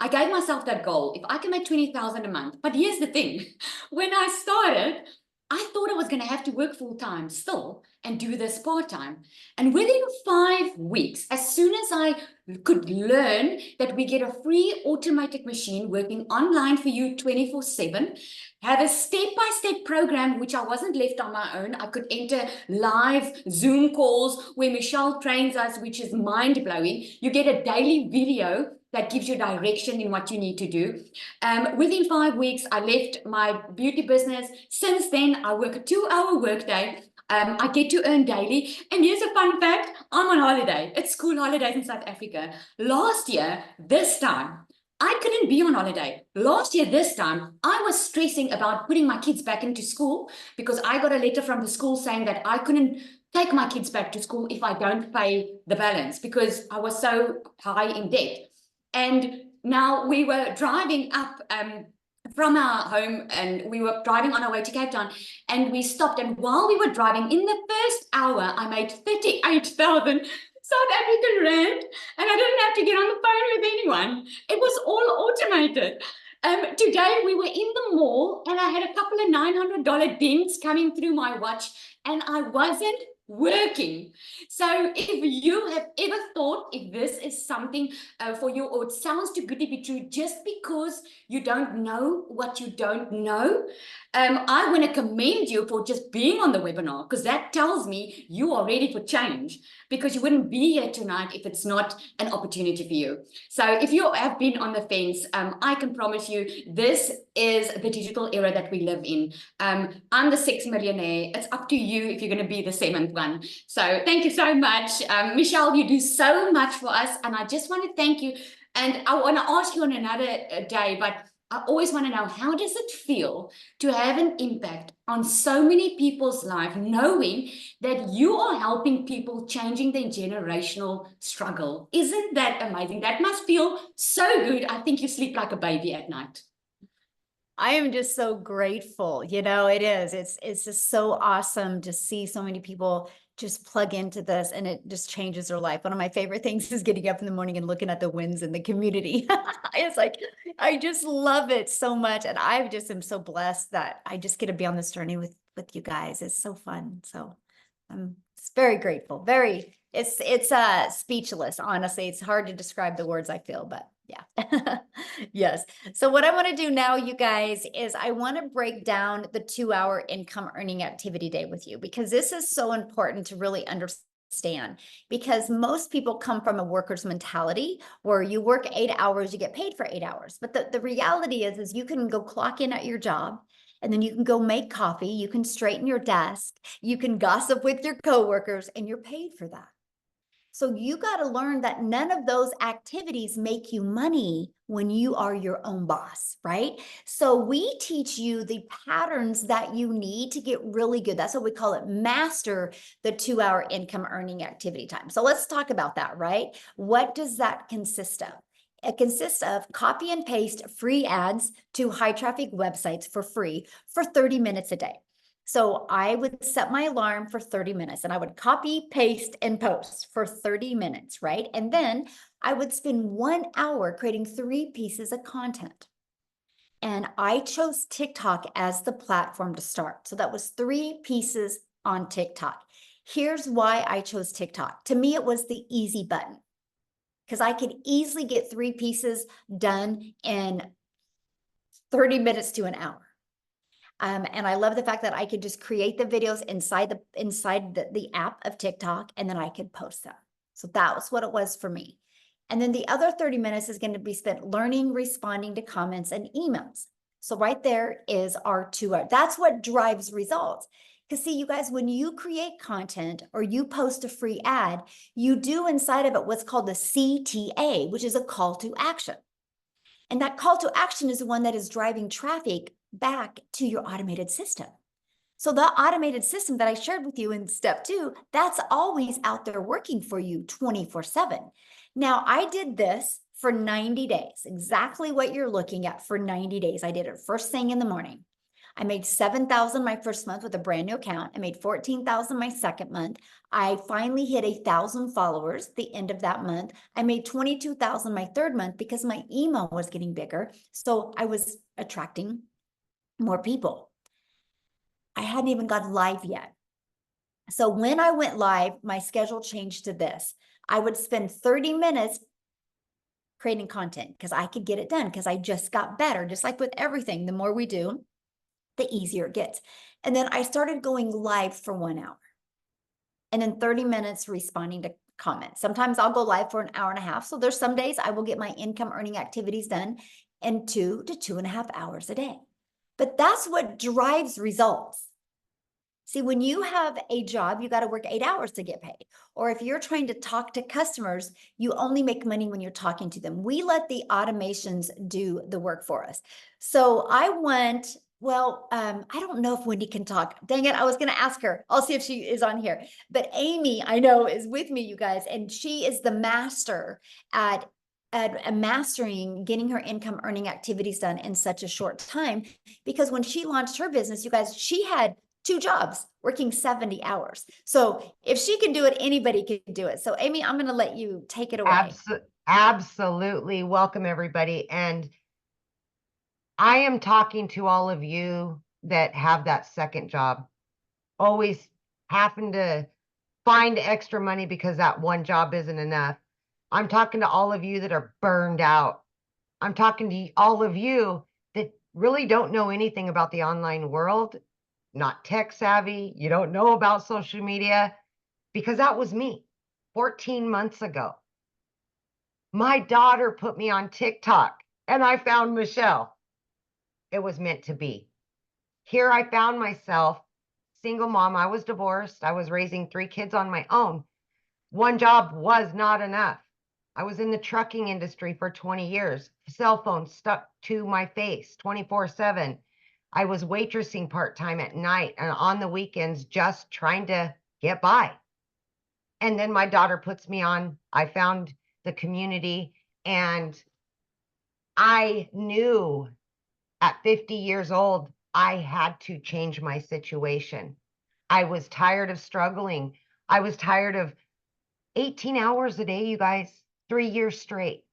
I gave myself that goal. If I can make 20,000 a month. But here's the thing. When I started, I thought I was going to have to work full time still and do this part time. And within 5 weeks, as soon as I could learn that we get a free automated machine working online for you 24/7, have a step-by-step program, which I wasn't left on my own. I could enter live Zoom calls where Michelle trains us, which is mind-blowing. You get a daily video that gives you direction in what you need to do. Within 5 weeks, I left my beauty business. Since then, I work a 2-hour workday. I get to earn daily. And here's a fun fact. I'm on holiday. It's school holidays in South Africa. Last year, this time, I couldn't be on holiday. Last year, this time, I was stressing about putting my kids back into school because I got a letter from the school saying that I couldn't take my kids back to school if I don't pay the balance because I was so high in debt. And now we were driving up from our home and we were driving on our way to Cape Town and we stopped. And while we were driving, in the first hour, I made 38,000 South African rand, and I didn't have to get on the phone with anyone. It was all automated. Today we were in the mall and I had a couple of $900 dings coming through my watch and I wasn't working. So if you have ever thought if this is something for you or it sounds too good to be true just because you don't know what you don't know, I want to commend you for just being on the webinar because that tells me you are ready for change because you wouldn't be here tonight if it's not an opportunity for you. So if you have been on the fence, I can promise you this is the digital era that we live in. I'm the 6th millionaire. It's up to you if you're going to be the 7th one. So thank you so much. Michelle, you do so much for us. And I just want to thank you. And I want to ask you on another day, but I always want to know, how does it feel to have an impact on so many people's life, knowing that you are helping people changing their generational struggle? Isn't that amazing? That must feel so good. I think you sleep like a baby at night. I am just so grateful. You know, it is. It's just so awesome to see so many people just plug into this and it just changes their life. One of my favorite things is getting up in the morning and looking at the wins in the community. It's like, I just love it so much. And I just am so blessed that I just get to be on this journey with you guys. It's so fun. So I'm very grateful. It's speechless, honestly. It's hard to describe the words I feel, but yeah. Yes. So what I want to do now, you guys, is I want to break down the 2-hour income earning activity day with you, because this is so important to really understand, because most people come from a worker's mentality where you work 8 hours, you get paid for 8 hours. But the reality is you can go clock in at your job, and then you can go make coffee, you can straighten your desk, you can gossip with your coworkers, and you're paid for that. So you got to learn that none of those activities make you money when you are your own boss, right? So we teach you the patterns that you need to get really good. That's what we call it, master the 2-hour income earning activity time. So let's talk about that, right? What does that consist of? It consists of copy and paste free ads to high traffic websites for free for 30 minutes a day. So I would set my alarm for 30 minutes and I would copy, paste, and post for 30 minutes, right? And then I would spend 1 hour creating 3 pieces of content. And I chose TikTok as the platform to start. So that was 3 pieces on TikTok. Here's why I chose TikTok. To me, it was the easy button, because I could easily get 3 pieces done in 30 minutes to an hour. And I love the fact that I could just create the videos inside the app of TikTok, and then I could post them. So that was what it was for me. And then the other 30 minutes is going to be spent learning, responding to comments and emails. So right there is our 2 hours. That's what drives results. Because see, you guys, when you create content or you post a free ad, you do inside of it what's called the CTA, which is a call to action. And that call to action is the one that is driving traffic back to your automated system. So the automated system that I shared with you in step 2, that's always out there working for you 24/7. Now, I did this for 90 days, exactly what you're looking at for 90 days. I did it first thing in the morning. I made 7,000 my first month with a brand new account. I made 14,000 my second month. I finally hit 1,000 followers the end of that month. I made 22,000 my third month because my email was getting bigger. So I was attracting more people. I hadn't even got live yet. So when I went live, my schedule changed to this. I would spend 30 minutes creating content because I could get it done because I just got better. Just like with everything, the more we do, the easier it gets. And then I started going live for 1 hour and then 30 minutes responding to comments. Sometimes I'll go live for an hour and a half. So there's some days I will get my income earning activities done in 2 to 2.5 hours a day. But that's what drives results. See, when you have a job, you got to work 8 hours to get paid. Or if you're trying to talk to customers, you only make money when you're talking to them. We let the automations do the work for us. So I went, I don't know if Wendy can talk. Dang it, I was going to ask her. I'll see if she is on here. But Amy, I know, is with me, you guys, and she is the master at mastering getting her income earning activities done in such a short time. Because when she launched her business, you guys, she had 2 jobs working 70 hours. So if she can do it, anybody can do it. So Amy, I'm going to let you take it away. Absolutely. Welcome, everybody. And I am talking to all of you that have that second job, always having to find extra money because that one job isn't enough. I'm talking to all of you that are burned out. I'm talking to all of you that really don't know anything about the online world, not tech savvy. You don't know about social media, because that was me 14 months ago. My daughter put me on TikTok and I found Michelle. It was meant to be. Here I found myself, single mom. I was divorced. I was raising 3 kids on my own. One job was not enough. I was in the trucking industry for 20 years, cell phone stuck to my face 24/7. I was waitressing part-time at night and on the weekends, just trying to get by. And then my daughter puts me on. I found the community, and I knew at 50 years old, I had to change my situation. I was tired of struggling. I was tired of 18 hours a day, you guys, 3 years straight.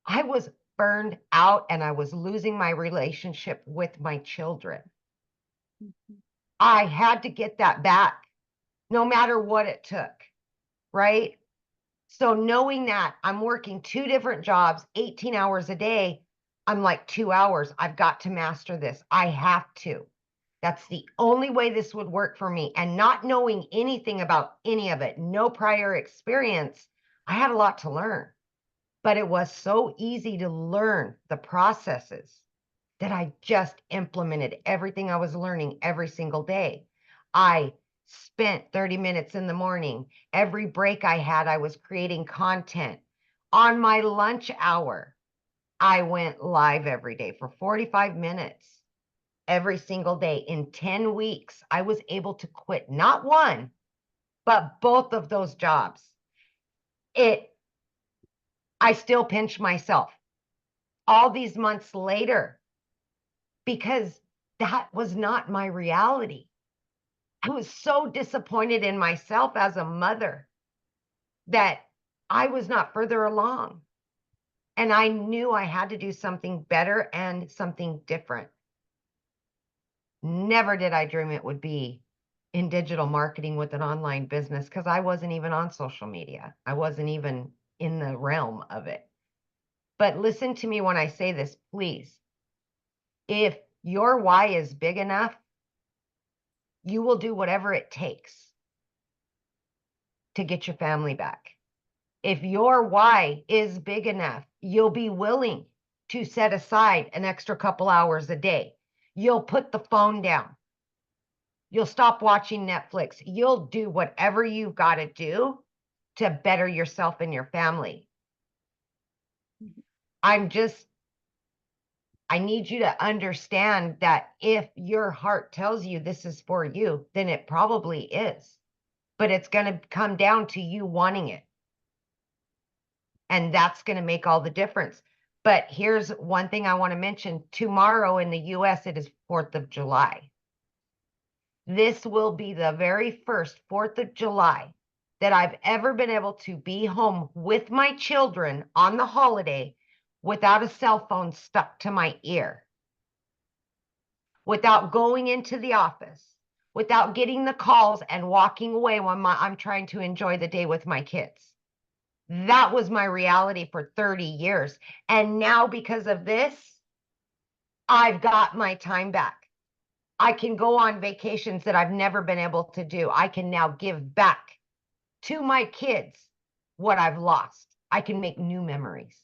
I was burned out and I was losing my relationship with my children. I had to get that back, no matter what it took, right? So knowing that I'm working 2 different jobs, 18 hours a day, I'm like 2 hours. I've got to master this. I have to. That's the only way this would work for me. And not knowing anything about any of it, no prior experience, I had a lot to learn. But it was so easy to learn the processes that I just implemented everything I was learning every single day. I spent 30 minutes in the morning. Every break I had, I was creating content. On my lunch hour, I went live every day for 45 minutes. Every single day. In 10 weeks, I was able to quit not one, but both of those jobs. I still pinch myself all these months later because that was not my reality. I was so disappointed in myself as a mother that I was not further along. And I knew I had to do something better and something different. Never did I dream it would be in digital marketing with an online business, because I wasn't even on social media. I wasn't even in the realm of it. But listen to me when I say this, please. If your why is big enough, you will do whatever it takes to get your family back. If your why is big enough, you'll be willing to set aside an extra couple hours a day. You'll put the phone down. You'll stop watching Netflix. You'll do whatever you've got to do to better yourself and your family. I need you to understand that if your heart tells you this is for you, then it probably is. But it's going to come down to you wanting it. And that's going to make all the difference. But here's one thing I want to mention. Tomorrow in the US, it is 4th of July. This will be the very first 4th of July that I've ever been able to be home with my children on the holiday without a cell phone stuck to my ear, without going into the office, without getting the calls and walking away when I'm trying to enjoy the day with my kids. That was my reality for 30 years. And now because of this, I've got my time back. I can go on vacations that I've never been able to do. I can now give back to my kids what I've lost. I can make new memories.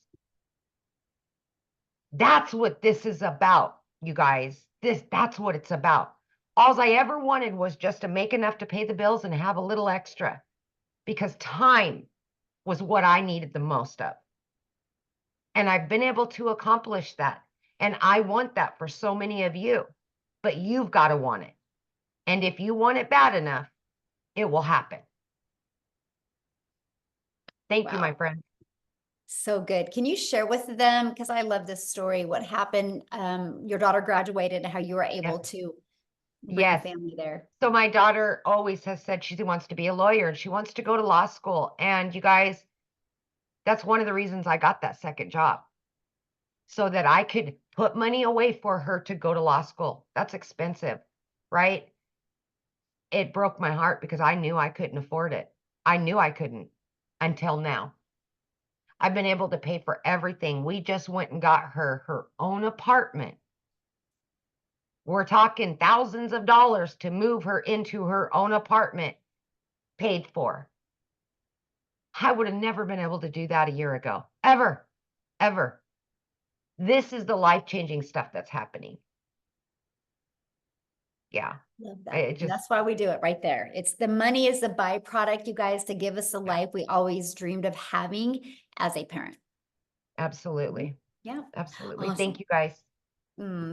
That's what this is about, you guys. That's what it's about. All I ever wanted was just to make enough to pay the bills and have a little extra, because time was what I needed the most of. And I've been able to accomplish that. And I want that for so many of you, but you've got to want it. And if you want it bad enough, it will happen. Thank you, my Wow. friend. So good. Can you share with them, because I love this story, what happened? Your daughter graduated and how you were able to bring Yes. family there. So my daughter always has said she wants to be a lawyer and she wants to go to law school. And you guys, that's one of the reasons I got that second job, so that I could put money away for her to go to law school. That's expensive, right? It broke my heart because I knew I couldn't afford it. I knew I couldn't until now. I've been able to pay for everything. We just went and got her own apartment. We're talking thousands of dollars to move her into her own apartment, paid for. I would have never been able to do that a year ago, ever, ever. This is the life-changing stuff that's happening. Yeah. Love that. It And just, that's why we do it right there. It's the money is the byproduct, you guys, to give us the life we always dreamed of having as a parent. absolutely. Yeah. Absolutely. Awesome. Thank you, guys.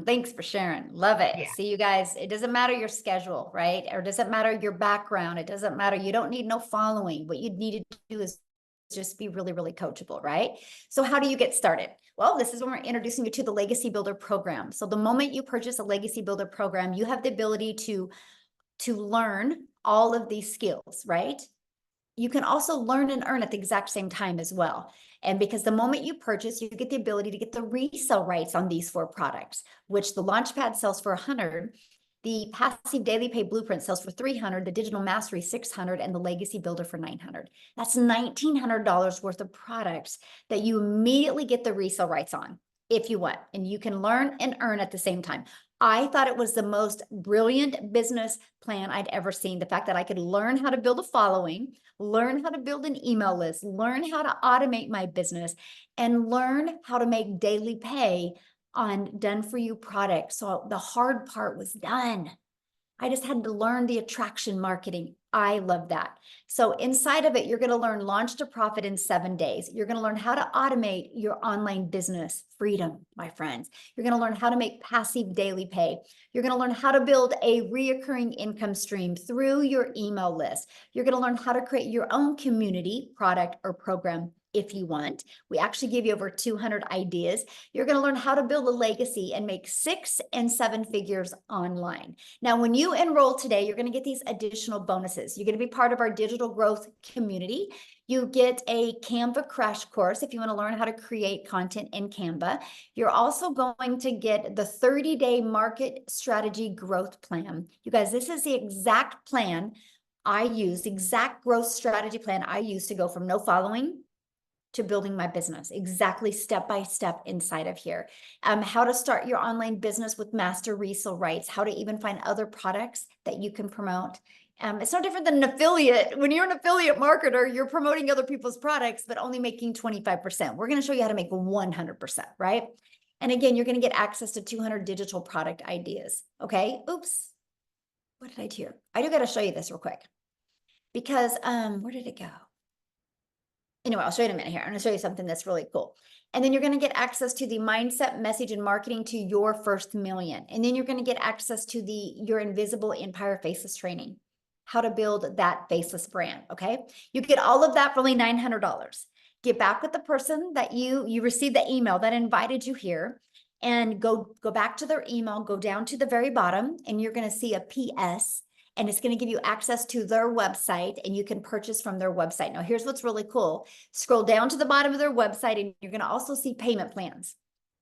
Thanks for sharing. Love it. Yeah. See you guys. It doesn't matter your schedule, right? Or it doesn't matter your background. It doesn't matter. You don't need no following. What you need to do is just be really, really coachable, right? So how do you get started? Well, this is when we're introducing you to the Legacy Builder program. So the moment you purchase a Legacy Builder program, you have the ability to learn all of these skills, right? You can also learn and earn at the exact same time as well. And because the moment you purchase, you get the ability to get the resale rights on these 4 products, which the Launchpad sells for $100, the Passive Daily Pay Blueprint sells for $300, the Digital Mastery $600, and the Legacy Builder for $900. That's $1,900 worth of products that you immediately get the resale rights on if you want, and you can learn and earn at the same time. I thought it was the most brilliant business plan I'd ever seen. The fact that I could learn how to build a following, learn how to build an email list, learn how to automate my business, and learn how to make daily pay on done for you products. So the hard part was done. I just had to learn the attraction marketing. I love that. So inside of it, you're going to learn launch to profit in 7 days. You're going to learn how to automate your online business freedom, my friends. You're going to learn how to make passive daily pay. You're going to learn how to build a reoccurring income stream through your email list. You're going to learn how to create your own community, product, or program if you want. We actually give you over 200 ideas. You're going to learn how to build a legacy and make 6 and 7 figures online. Now, when you enroll today, you're going to get these additional bonuses. You're going to be part of our digital growth community. You get a Canva crash course if you want to learn how to create content in Canva. You're also going to get the 30-day market strategy growth plan. You guys, this is the exact plan I use, exact growth strategy plan I use to go from no following to building my business, exactly step by step inside of here. How to start your online business with master resale rights, how to even find other products that you can promote. It's no different than an affiliate. When you're an affiliate marketer, you're promoting other people's products, but only making 25%. We're going to show you how to make 100%, right? And again, you're going to get access to 200 digital product ideas. Okay. Oops. What did I do here? I do got to show you this real quick because, where did it go? Anyway, I'll show you in a minute here. I'm going to show you something that's really cool. And then you're going to get access to the mindset, message, and marketing to your first million. And then you're going to get access to your invisible empire faceless training, how to build that faceless brand. Okay. You get all of that for only $900. get back with the person that you received the email that invited you here, and go back to their email, go down to the very bottom, and you're going to see a PS, and it's going to give you access to their website, and you can purchase from their website. Now, here's what's really cool. Scroll down to the bottom of their website, and you're going to also see payment plans.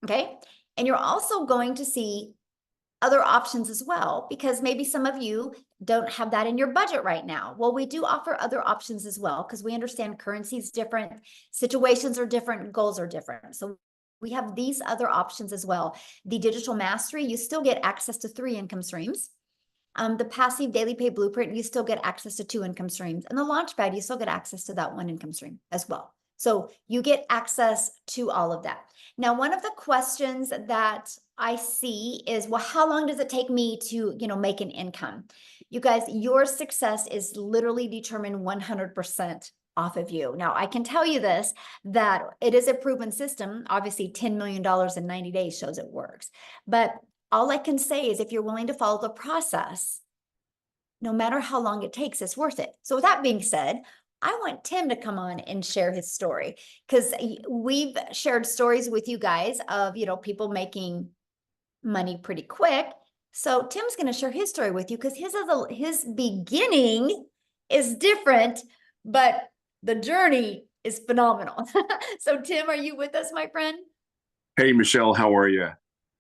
Okay. And you're also going to see other options as well, because maybe some of you don't have that in your budget right now. Well, we do offer other options as well, because we understand currency is different, situations are different, goals are different. So we have these other options as well. The digital mastery, you still get access to 3 income streams. The passive daily pay blueprint, you still get access to 2 income streams. And the launchpad, you still get access to that 1 income stream as well. So you get access to all of that. Now, one of the questions that I see is, well, how long does it take me to, make an income? You guys, your success is literally determined 100% off of you. Now, I can tell you this, that it is a proven system. Obviously, $10 million in 90 days shows it works. But all I can say is, if you're willing to follow the process, no matter how long it takes, it's worth it. So with that being said, I want Tim to come on and share his story, because we've shared stories with you guys of, people making money pretty quick. So Tim's going to share his story with you, because his beginning is different, but the journey is phenomenal. So Tim, are you with us, my friend? Hey, Michelle, how are you?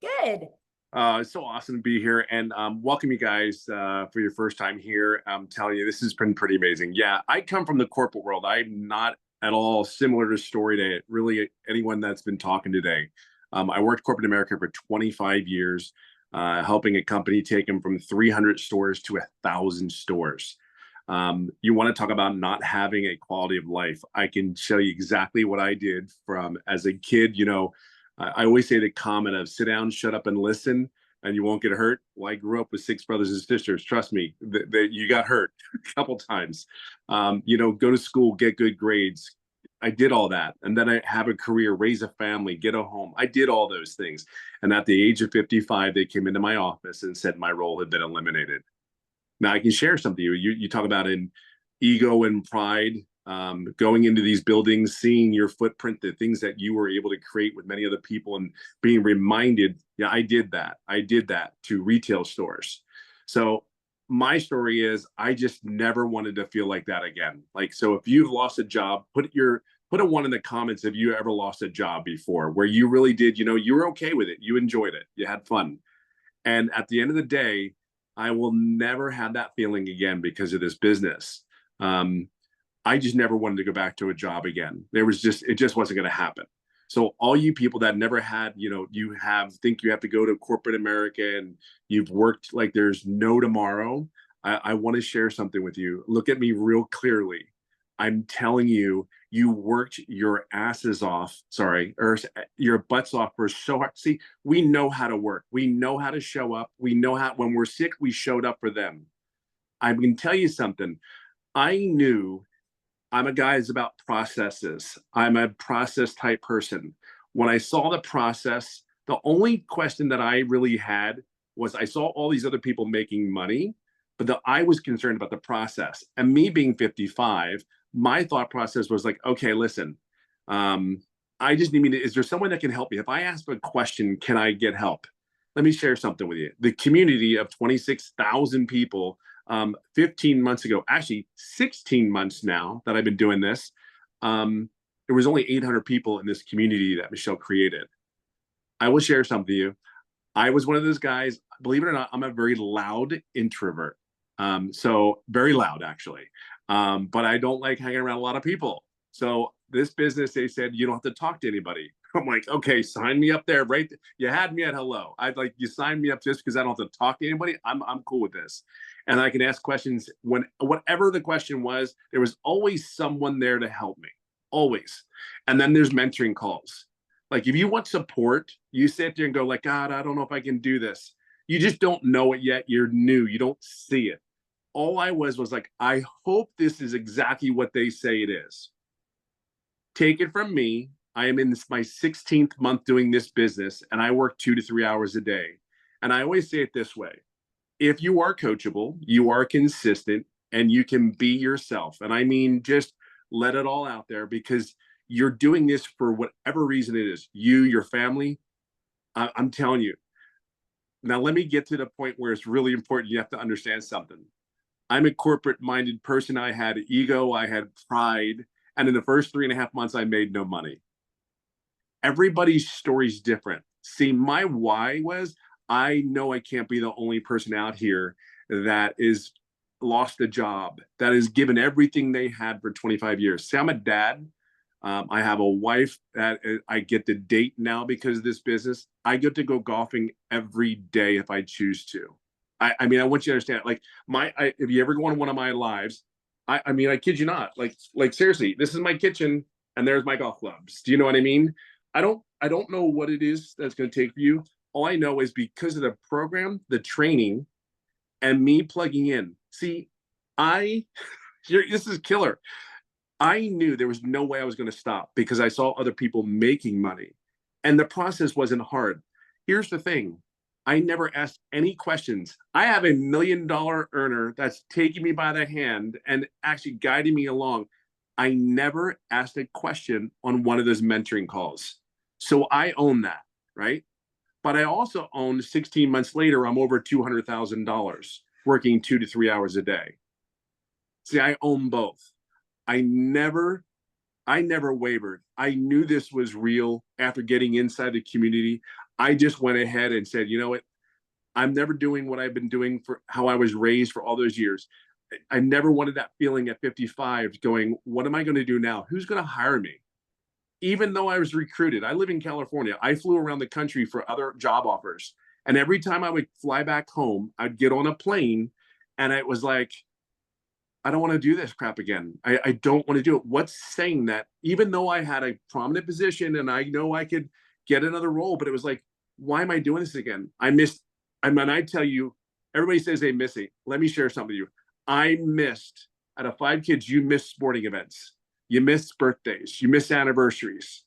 Good. It's so awesome to be here, and welcome you guys for your first time here. I'm telling you, this has been pretty amazing. Yeah, I come from the corporate world. I'm not at all similar to story to really anyone that's been talking today. I worked corporate America for 25 years, helping a company take them from 300 stores to 1,000 stores. You want to talk about not having a quality of life? I can show you exactly what I did from as a kid. I always say the comment of sit down, shut up, and listen, and you won't get hurt. Well, I grew up with 6 brothers and sisters. Trust me, that you got hurt a couple times. Go to school, get good grades. I did all that. And then I have a career, raise a family, get a home. I did all those things. And at the age of 55, they came into my office and said my role had been eliminated. Now I can share something to you. You talk about an ego and pride. Going into these buildings, seeing your footprint, the things that you were able to create with many other people, and being reminded, yeah, I did that. I did that to retail stores. So my story is, I just never wanted to feel like that again. So if you've lost a job, put a 1 in the comments if you ever lost a job before, where you really did, you were okay with it. You enjoyed it. You had fun. And at the end of the day, I will never have that feeling again because of this business. I just never wanted to go back to a job again. It just wasn't going to happen. So all you people that never had, think you have to go to corporate America and you've worked like there's no tomorrow. I want to share something with you. Look at me real clearly. I'm telling you, you worked your asses off, or your butts off for so hard. See, we know how to work. We know how to show up. We know how, when we're sick, we showed up for them. I can tell you something. I knew I'm a guy that's about processes. I'm a process type person. When I saw the process, the only question that I really had was, I saw all these other people making money, but I was concerned about the process. And me being 55, my thought process was like, okay, listen, I just need is there someone that can help me? If I ask a question, can I get help? Let me share something with you. The community of 26,000 people, 15 months ago, actually 16 months now that I've been doing this, there was only 800 people in this community that Michelle created. I will share something with you. I was one of those guys, believe it or not, I'm a very loud introvert. So very loud, actually. But I don't like hanging around a lot of people. So this business, they said, you don't have to talk to anybody. I'm like, okay, sign me up there, right? You had me at hello. I'd like, you signed me up just because I don't have to talk to anybody. I'm cool with this. And I can ask questions whatever the question was, there was always someone there to help me, always. And then there's mentoring calls. Like if you want support, you sit there and go like, God, I don't know if I can do this. You just don't know it yet. You're new. You don't see it. All I was like, I hope this is exactly what they say it is. Take it from me. I am in my 16th month doing this business, and I work 2 to 3 hours a day. And I always say it this way. If you are coachable, you are consistent, and you can be yourself. And I mean, just let it all out there, because you're doing this for whatever reason it is, you, your family. I'm telling you. Now, let me get to the point where it's really important. You have to understand something. I'm a corporate minded person. I had ego, I had pride. And in the first 3.5 months, I made no money. Everybody's story is different. See, my why was, I know I can't be the only person out here that is lost a job, that is given everything they had for 25 years. See, I'm a dad. I have a wife that I get to date now because of this business. I get to go golfing every day if I choose to. I mean, I want you to understand, like, if you ever go on one of my lives, I mean, I kid you not, like seriously, this is my kitchen and there's my golf clubs. Do you know what I mean? I don't know what it is that's going to take for you. All I know is because of the program, the training, and me plugging in. See, this is killer. I knew there was no way I was going to stop because I saw other people making money, and the process wasn't hard. Here's the thing. I never asked any questions. I have $1 million earner that's taking me by the hand and actually guiding me along. I never asked a question on one of those mentoring calls. So I own that, right? But I also own 16 months later, I'm over $200,000 working 2 to 3 hours a day. See, I own both. I never wavered. I knew this was real after getting inside the community. I just went ahead and said, you know what? I'm never doing what I've been doing for how I was raised for all those years. I never wanted that feeling at 55 going, what am I going to do now? Who's going to hire me? Even though I was recruited, I live in California. I flew around the country for other job offers. And every time I would fly back home, I'd get on a plane and it was like, I don't want to do this crap again. I don't want to do it. What's saying that? Even though I had a prominent position and I know I could get another role, but it was like, why am I doing this again? I mean, I tell you, everybody says they miss it. Let me share something with you. I missed, out of 5 kids, you missed sporting events. You miss birthdays, you miss anniversaries.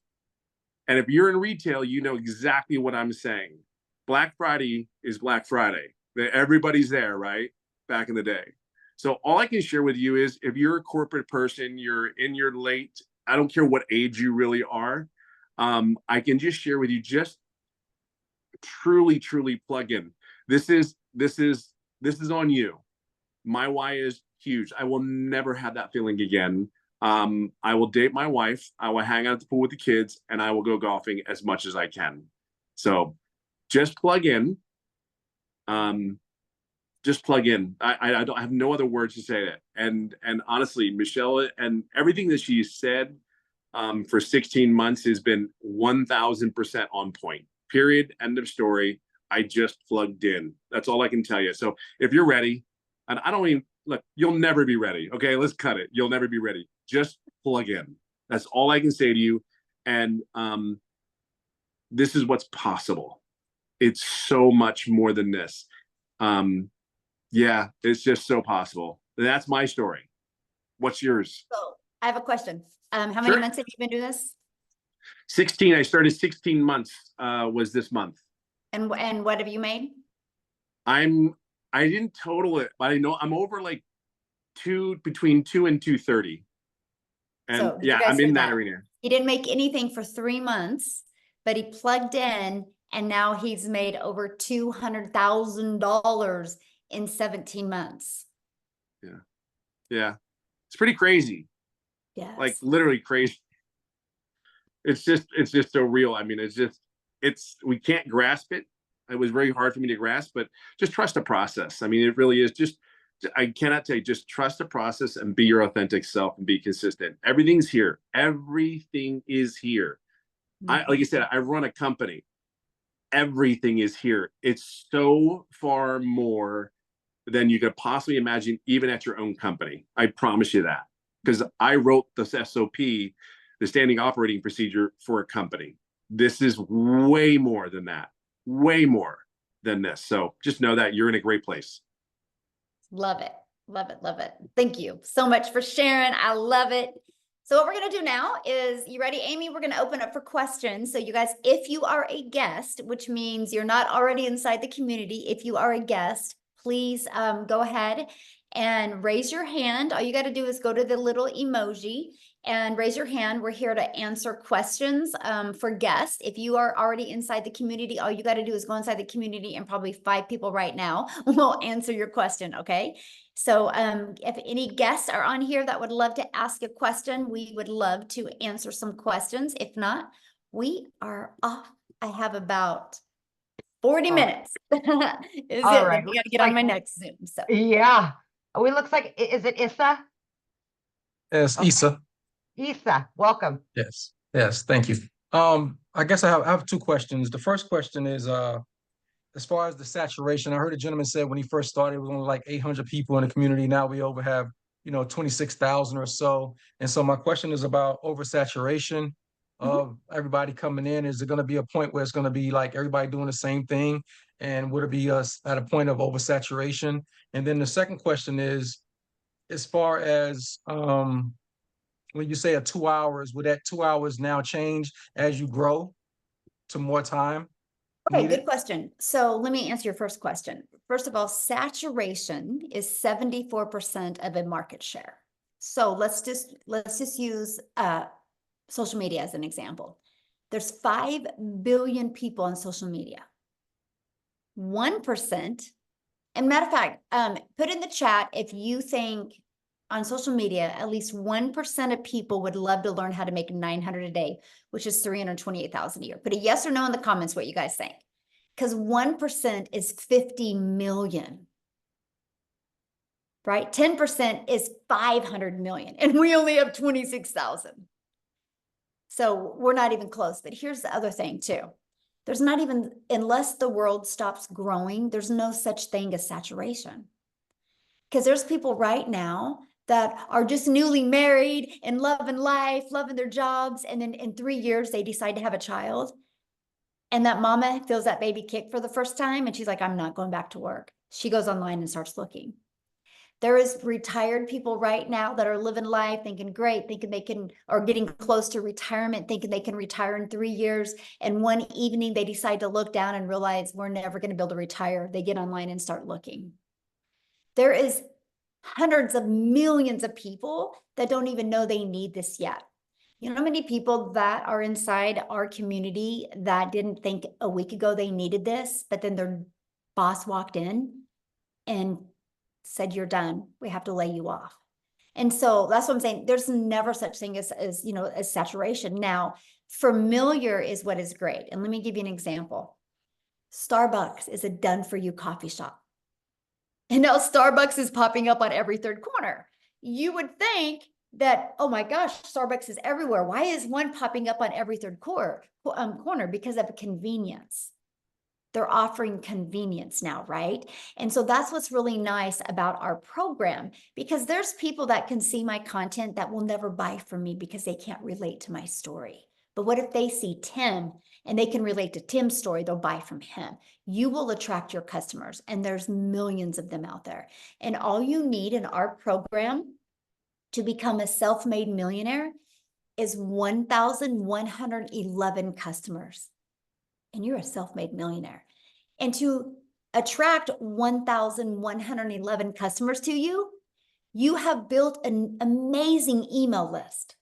And if you're in retail, you know exactly what I'm saying. Black Friday is Black Friday. Everybody's there, right? Back in the day. So all I can share with you is if you're a corporate person, you're in your late, I don't care what age you really are. I can just share with you, just truly plug in. This is on you. My why is huge. I will never have that feeling again. I will date my wife, I will hang out at the pool with the kids, and I will go golfing as much as I can. So just plug in. Just plug in. I don't have no other words to say that. And honestly, Michelle and everything that she said for 16 months has been 1000% on point. Period. End of story. I just plugged in. That's all I can tell you. So if you're ready, and I don't even look, you'll never be ready. Okay, let's cut it. You'll never be ready. Just plug in. That's all I can say to you. And this is what's possible. It's so much more than this. Yeah, it's just so possible. That's my story. What's yours? So I have a question. How many Sure. months have you been doing this? 16. I started 16 months was this month. And what have you made? I didn't total it, but I know I'm over like between 2 and 230. And So did you yeah, guys I'm hear in that that? arena. He didn't make anything for 3 months, but he plugged in and now he's made over $200,000 in 17 months. Yeah. It's pretty crazy. Yes. Like literally crazy. It's just so real. I mean, we can't grasp it. It was very hard for me to grasp, but just trust the process. I mean, it really is I cannot tell you, just trust the process and be your authentic self and be consistent. Everything's here. Everything is here. Like I said, I run a company. Everything is here. It's so far more than you could possibly imagine, even at your own company. I promise you that. Because I wrote the SOP, the standing operating procedure, for a company. This is way more than that. Way more than this. So just know that you're in a great place. Love it. Love it. Love it. Thank you so much for sharing. I love it. So what we're going to do now is, you ready, Amy? We're going to open up for questions. So you guys, if you are a guest, which means you're not already inside the community, if you are a guest, please go ahead and raise your hand. All you got to do is go to the little emoji and raise your hand. We're here to answer questions for guests. If you are already inside the community, all you got to do is go inside the community, and probably 5 people right now will answer your question, okay? So if any guests are on here that would love to ask a question, we would love to answer some questions. If not, we are off. I have about 40 minutes. Is All it? right. We got to get on my next Zoom. So Yeah. Oh, it looks like, is it Issa? Yes, Okay. Issa. Issa, welcome. Yes, yes, thank you. I guess I have 2 questions. The first question is, as far as the saturation, I heard a gentleman said when he first started, it was only like 800 people in the community. Now we over have, 26,000 or so. And so my question is about oversaturation of everybody coming in. Is it going to be a point where it's going to be like everybody doing the same thing? And would it be us at a point of oversaturation? And then the second question is, as far as when you say a 2 hours, would that 2 hours now change as you grow to more time okay, needed? good question. So let me answer your first question. First of all, saturation is 74% of a market share. So let's just use social media as an example. There's 5 billion people on social media. 1%, and matter of fact, put in the chat if you think on social media, at least 1% of people would love to learn how to make 900 a day, which is 328,000 a year. Put a yes or no in the comments what you guys think. Because 1% is 50 million, right? 10% is 500 million, and we only have 26,000. So we're not even close. But here's the other thing too. There's not even, unless the world stops growing, there's no such thing as saturation. Because there's people right now that are just newly married and loving life, loving their jobs. And then in 3 years, they decide to have a child. And that mama feels that baby kick for the first time. And she's like, I'm not going back to work. She goes online and starts looking. There is retired people right now that are living life, thinking great, thinking they can, or getting close to retirement, thinking they can retire in 3 years. And one evening they decide to look down and realize we're never going to be able to retire. They get online and start looking. There is hundreds of millions of people that don't even know they need this yet. You know how many people that are inside our community that didn't think a week ago they needed this, but then their boss walked in and said, you're done. We have to lay you off. And so that's what I'm saying. There's never such thing as saturation. Now, familiar is what is great. And let me give you an example. Starbucks is a done for you coffee shop. And now Starbucks is popping up on every 3rd corner. You would think that, oh my gosh, Starbucks is everywhere. Why is one popping up on every 3rd corner? Because of convenience. They're offering convenience now, right? And so that's what's really nice about our program, because there's people that can see my content that will never buy from me because they can't relate to my story. But what if they see Tim and they can relate to Tim's story? They'll buy from him. You will attract your customers, and there's millions of them out there. And all you need in our program to become a self-made millionaire is 1,111 customers. And you're a self-made millionaire. And to attract 1,111 customers to you, you have built an amazing email list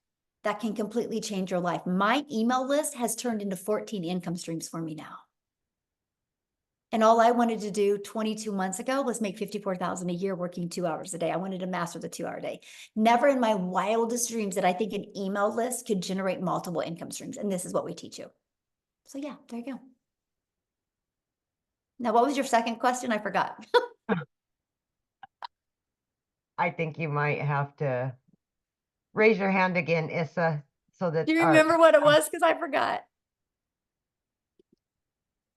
that can completely change your life. My email list has turned into 14 income streams for me now. And all I wanted to do 22 months ago was make 54,000 a year working 2 hours a day. I wanted to master the 2-hour day. Never in my wildest dreams did I think an email list could generate multiple income streams. And this is what we teach you. So yeah, there you go. Now, what was your second question? I forgot. I think you might have to raise your hand again, Issa, so that. Do you remember what it was? Because I forgot.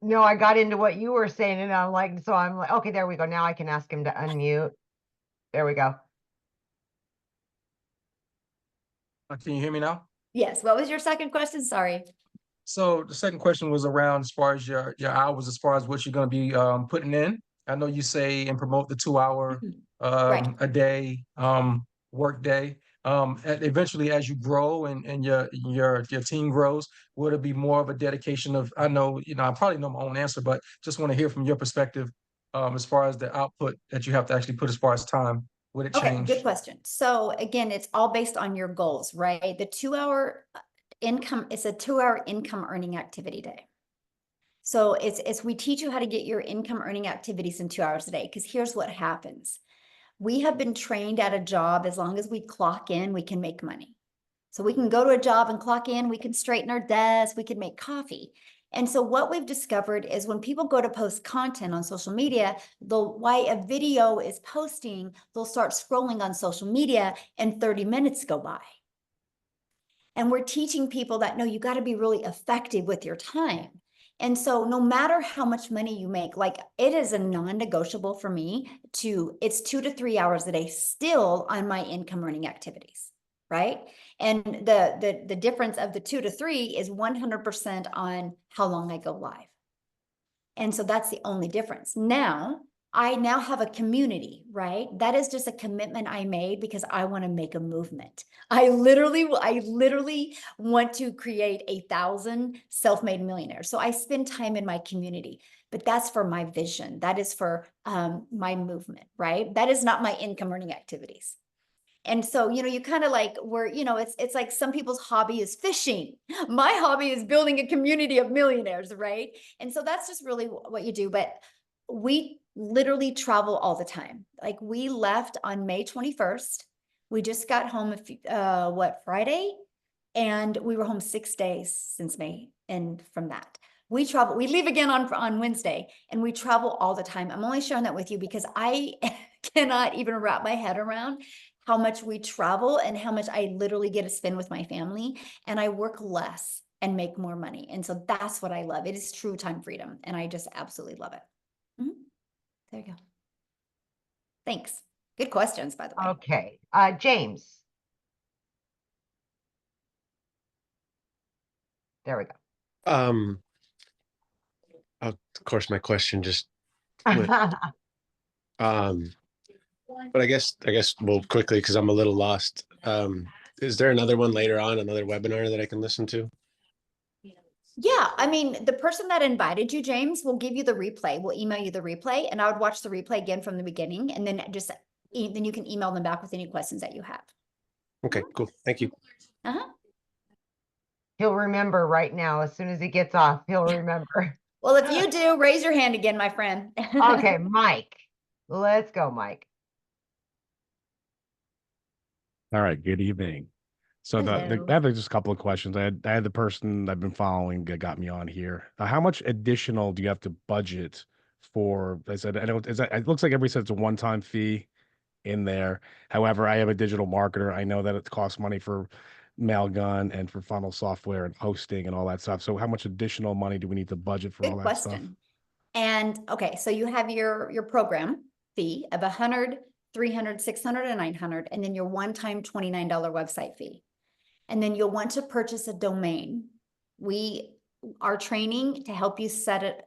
No, I got into what you were saying, and I'm like, okay, there we go. Now I can ask him to unmute. There we go. Can you hear me now? Yes. What was your second question? Sorry. So the second question was around as far as your hours, as far as what you're going to be putting in. I know you say and promote the 2-hour Right. a day work day. Eventually, as you grow and your team grows, would it be more of a dedication of? I know I probably know my own answer, but just want to hear from your perspective as far as the output that you have to actually put as far as time. Would it Okay, change? good question. So again, it's all based on your goals, right? The 2-hour income, it's a 2-hour income earning activity day. So it's we teach you how to get your income earning activities in 2 hours a day. Because here's what happens. We have been trained at a job, as long as we clock in, we can make money. So we can go to a job and clock in, we can straighten our desk, we can make coffee. And so what we've discovered is when people go to post content on social media, while a video is posting, they'll start scrolling on social media and 30 minutes go by. And we're teaching people that, no, you got to be really effective with your time. And so no matter how much money you make, like it is a non-negotiable for me it's 2 to 3 hours a day still on my income earning activities, right? And the difference of the 2 to 3 is 100% on how long I go live. And so that's the only difference. I now have a community, right? That is just a commitment I made because I want to make a movement. I literally want to create 1,000 self-made millionaires. So I spend time in my community, but that's for my vision. That is for my movement, right? That is not my income earning activities. And so, you kind of like it's like some people's hobby is fishing. My hobby is building a community of millionaires, right? And so that's just really what you do. But we literally travel all the time. Like we left on May 21st. We just got home, Friday? And we were home 6 days since May. And from that, we leave again on Wednesday, and we travel all the time. I'm only sharing that with you because I cannot even wrap my head around how much we travel and how much I literally get to spend with my family, and I work less and make more money. And so that's what I love. It is true time freedom, and I just absolutely love it. There you go. Thanks. Good questions, by the way. Okay. James. There we go. Of course, my question just went. But I guess well, quickly, because I'm a little lost. Is there another one later on, another webinar that I can listen to? Yeah, I mean, the person that invited you, James, will give you the replay. We'll email you the replay, and I would watch the replay again from the beginning, and then then you can email them back with any questions that you have. Okay, cool. Thank you. He'll remember right now. As soon as he gets off, he'll remember. Well, if you do, raise your hand again, my friend. Okay, Mike. Let's go, Mike. All right, good evening. So I have just a couple of questions. I had the person I've been following that got me on here. How much additional do you have to budget for? I said, I know it looks like everybody said it's a one-time fee in there. However, I am a digital marketer. I know that it costs money for Mailgun and for funnel software and hosting and all that stuff. So how much additional money do we need to budget for all Good that stuff? question. And okay, so you have your program fee of $100, $300, $600, and $900, and then your one-time $29 website fee. And then you'll want to purchase a domain. Our training to help you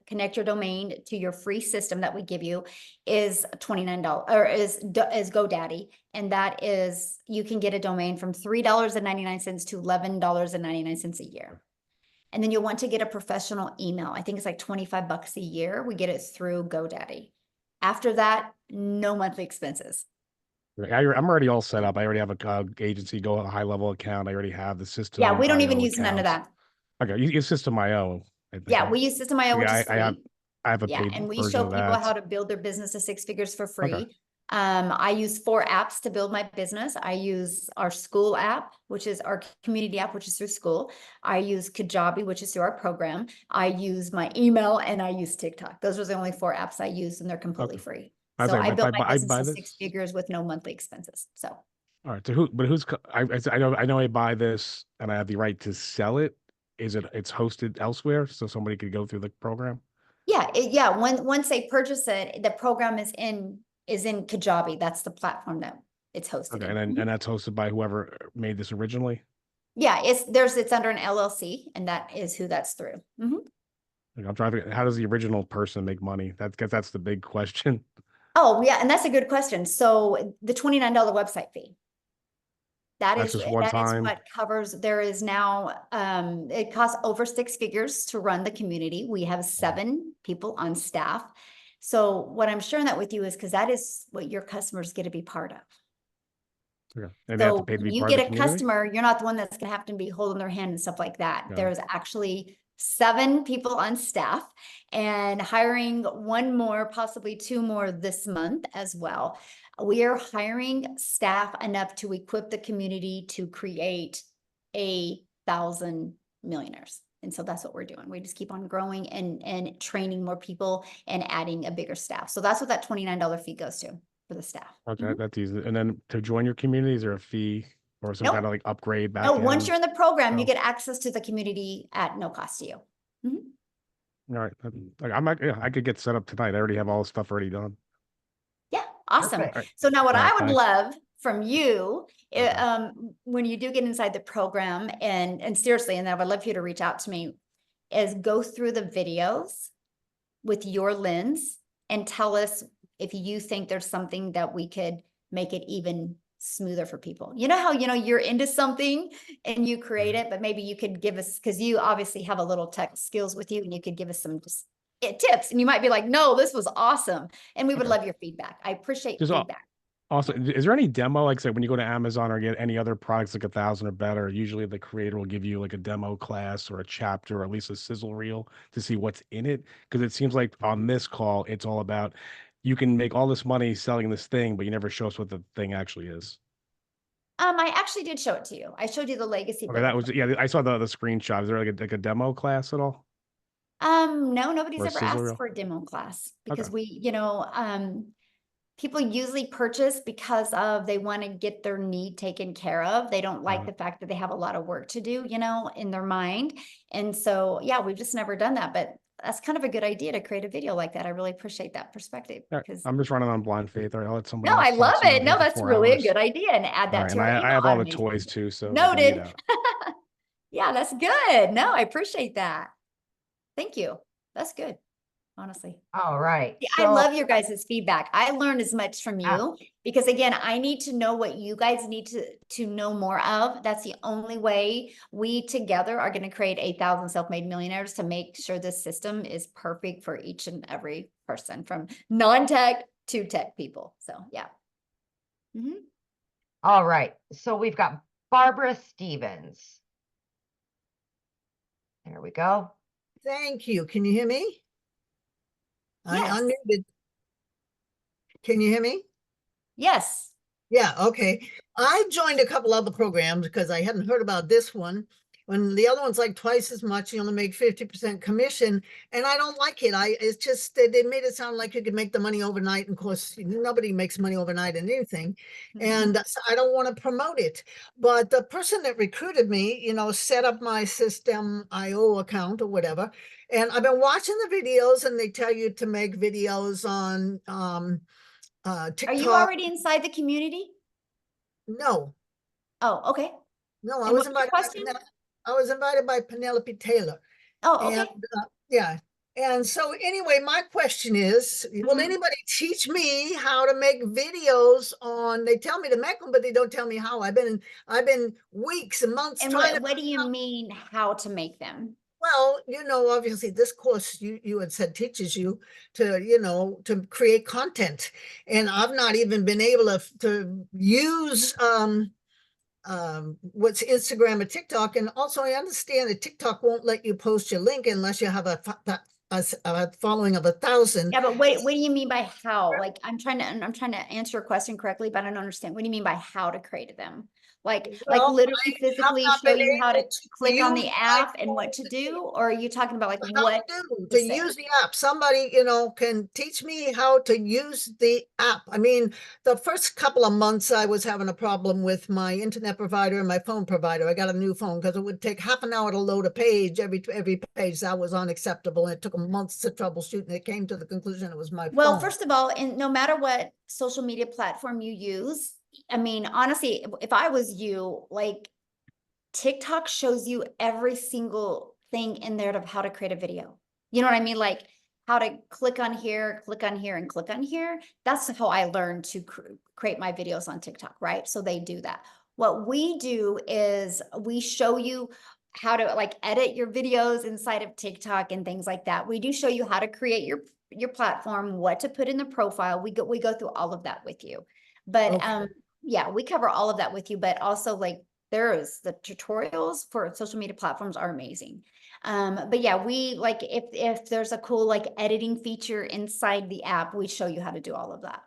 connect your domain to your free system that we give you is $29, or is GoDaddy. And that is, you can get a domain from $3.99 to $11.99 a year. And then you'll want to get a professional email. I think it's like $25 a year. We get it through GoDaddy. After that, no monthly expenses. I'm already all set up. I already have a agency, a high level account. I already have the system. Yeah, we don't even IO use none of accounts. that. Okay, you use System.io. Yeah, we use System.io, which is free. I have a Yeah, paid and we version show of people that. how to build their business to 6 figures for free. Okay. I use 4 apps to build my business. I use our school app, which is our community app, which is through school. I use Kajabi, which is through our program. I use my email, and I use TikTok. Those are the only 4 apps I use, and they're completely free. So I built my business to 6 figures with no monthly expenses. So. All right. So I know I buy this and I have the right to sell it. It's hosted elsewhere, so somebody could go through the program? Yeah. Once they purchase it, the program is in Kajabi. That's the platform that it's hosted. Okay, and that's hosted by whoever made this originally? Yeah, it's under an LLC, and that is who that's through. Like, I'm driving. How does the original person make money? That's the big question. Oh, yeah, and that's a good question. So the $29 website fee. That's just one time? What covers. There is now, it costs over 6 figures to run the community. We have 7 people on staff. So what I'm sharing that with you is because that is what your customers get to be part of. Okay. And they have to So pay to when be you part of get the a community? customer, you're not the one that's gonna have to be holding their hand and stuff like that. Yeah. There's actually 7 people on staff and hiring 1 more, possibly 2 more this month as well. We are hiring staff enough to equip the community to create 1,000 millionaires. And so that's what we're doing. We just keep on growing and training more people and adding a bigger staff. So that's what that $29 fee goes to for the staff. Okay, that's easy. And then to join your community, is there a fee or some Nope. kind of like upgrade back No, once end? you're in the program, you Oh. get access to the community at no cost to you. Mhm. All right. Like I could get set up tonight. I already have all the stuff already done. Yeah, awesome. Perfect. All right. So now what All right, I would thanks. love from you, Okay. when you do get inside the program and seriously, and I would love for you to reach out to me, is go through the videos with your lens and tell us if you think there's something that we could make it even smoother for people. You know how, you're into something and you create it, but maybe you could give us, because you obviously have a little tech skills with you, and you could give us some just tips, and you might be like, no, this was awesome. And we would Okay. love your feedback. I appreciate Just feedback. Also, is there any demo, like say when you go to Amazon or get any other products like 1,000 or better, usually the creator will give you like a demo class or a chapter or at least a sizzle reel to see what's in it? Because it seems like on this call, it's all about you can make all this money selling this thing, but you never show us what the thing actually is. I actually did show it to you. I showed you the legacy Okay, book. that was, yeah, I saw the screenshot. Is there like a demo class at all? No, nobody's Or a ever sizzle asked reel? for a demo class because Okay. people usually purchase because of they want to get their need taken care of. They don't like the fact that they have a lot of work to do, in their mind. And so, yeah, we've just never done that, but that's kind of a good idea to create a video like that. I really appreciate that perspective All right, because I'm just running on blind faith. All right, I'll let somebody no, else I talk love so I'm not it. here No, for that's 4 really a hours. good idea. And add All that right, to and our I email have all the automation. toys too, so we can eat Noted. out. Yeah, that's good. No, I appreciate that. Thank you. That's good, honestly. All right. Yeah, I love your guys' feedback. I learned as much from Ah. you because again, I need to know what you guys need to know more of. That's the only way we together are going to create 1,000 self-made millionaires to make sure this system is perfect for each and every person from non-tech to tech people. So yeah. All right. So we've got Barbara Stevens. There we go. Thank you. Can you hear me? Yes. I unmuted. Can you hear me? Yes. Yeah, okay. I joined a couple other programs because I hadn't heard about this one. When the other one's like twice as much, you only make 50% commission, and I don't like it. It's just they made it sound like you could make the money overnight, and of course, nobody makes money overnight in anything, and so I don't want to promote it. But the person that recruited me, set up my System.io account or whatever, and I've been watching the videos, and they tell you to make videos on TikTok. Are you already inside the community? No. Oh, okay. No, I was invited by Penelope Taylor. Oh, okay. And yeah. And so anyway, my question is, will anybody teach me how to make videos on, they tell me to make them, but they don't tell me how. I've been weeks and months And trying to. what do you mean how to make them? Well, obviously this course you had said teaches you to, to create content. And I've not even been able to use what's Instagram or TikTok. And also I understand that TikTok won't let you post your link unless you have a following of 1,000. Yeah, but what do you mean by how? Like I'm trying to answer your question correctly, but I don't understand. What do you mean by how to create them? Like literally physically show you how to click on the app and what to do? Or are you talking about like what to use the app? Somebody, can teach me how to use the app. I mean, the first couple of months I was having a problem with my internet provider and my phone provider. I got a new phone because it would take half an hour to load a page. Every page. That was unacceptable. And it took months to troubleshoot, and it came to the conclusion it was my phone. Well, first of all, and no matter what social media platform you use, I mean, honestly, if I was you, like TikTok shows you every single thing in there of how to create a video. You know what I mean? Like how to click on here, and click on here. That's how I learned to create my videos on TikTok, right? So they do that. What we do is we show you how to like edit your videos inside of TikTok and things like that. We do show you how to create your your platform, what to put in the profile. We go through all of that with you. But Okay. yeah, we cover all of that with you, but also like the tutorials for social media platforms are amazing. But yeah, we like if there's a cool like editing feature inside the app, we show you how to do all of that.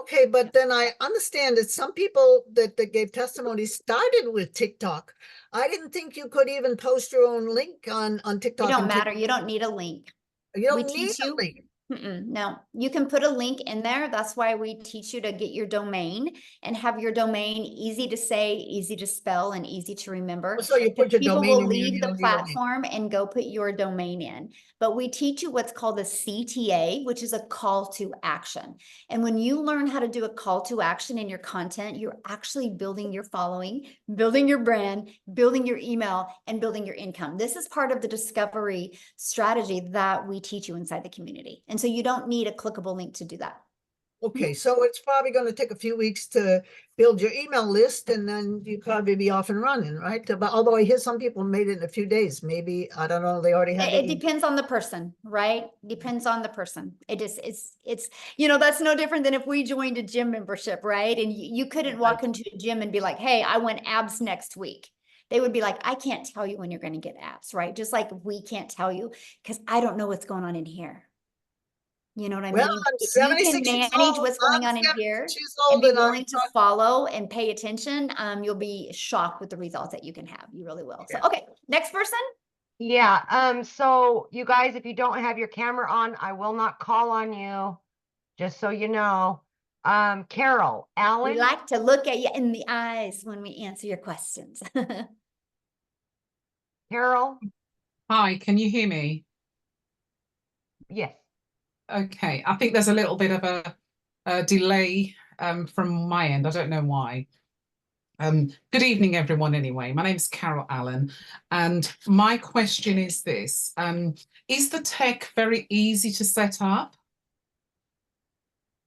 Okay, but then I understand that some people that gave testimony started with TikTok. I didn't think you could even post your own link on It TikTok. don't matter. You don't need a link. You We don't need teach a you. link. No, you can put a link in there. That's why we teach you to get your domain and have your domain easy to say, easy to spell, and easy to remember. So you put Because your people domain will in there, leave you the don't need a link. platform and go put your domain in. But we teach you what's called a CTA, which is a call to action. And when you learn how to do a call to action in your content, you're actually building your following, building your brand, building your email, and building your income. This is part of the discovery strategy that we teach you inside the community. And so you don't need a clickable link to do that. Okay, so it's probably going to take a few weeks to build your email list, and then you probably be off and running, right? But although I hear some people made it in a few days, maybe, I don't know, they already have It depends on the person, right? Depends on the person. It's, you know, that's no different than if we joined a gym membership, right? And you couldn't walk into a gym and be like, hey, I want abs next week. They would be like, I can't tell you when you're going to get abs, right? Just like we can't tell you because I don't know what's going on in here. You know what I Well, mean? I'm If you can 76 years manage old. what's going I'm on in here 76 years and old, be and willing to follow and pay attention, you'll be shocked with the results that you can have. You really will. So, Yeah. okay, next person. Yeah, so you guys, if you don't have your camera on, I will not call on you, just so you know. Carol, We Alan, like to look at you in the eyes when we answer your questions. Carol, Hi, can you hear me? yes. Okay, I think there's a little bit of a delay from my end. I don't know why. Good evening, everyone, anyway. My name is Carol Allen, and my question is this. Is the tech very easy to set up?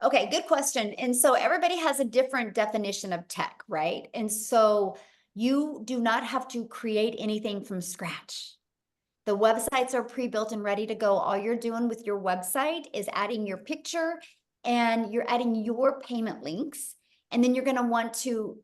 Okay, good question. And so everybody has a different definition of tech, right? And so you do not have to create anything from scratch. The websites are pre-built and ready to go. All you're doing with your website is adding your picture and you're adding your payment links. And then you're going to want to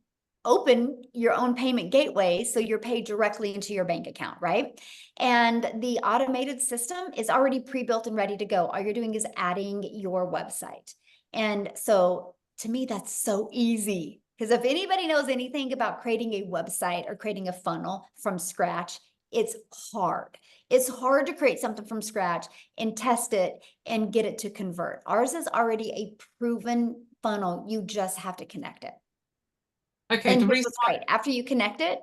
open your own payment gateway so you're paid directly into your bank account, right? And the automated system is already pre-built and ready to go. All you're doing is adding your website. And so to me, that's so easy. Because if anybody knows anything about creating a website or creating a funnel from scratch, it's hard. It's hard to create something from scratch and test it and get it to convert. Ours is already a proven funnel. You just have to connect it. Okay, And the here's reason what's great. After you connect it,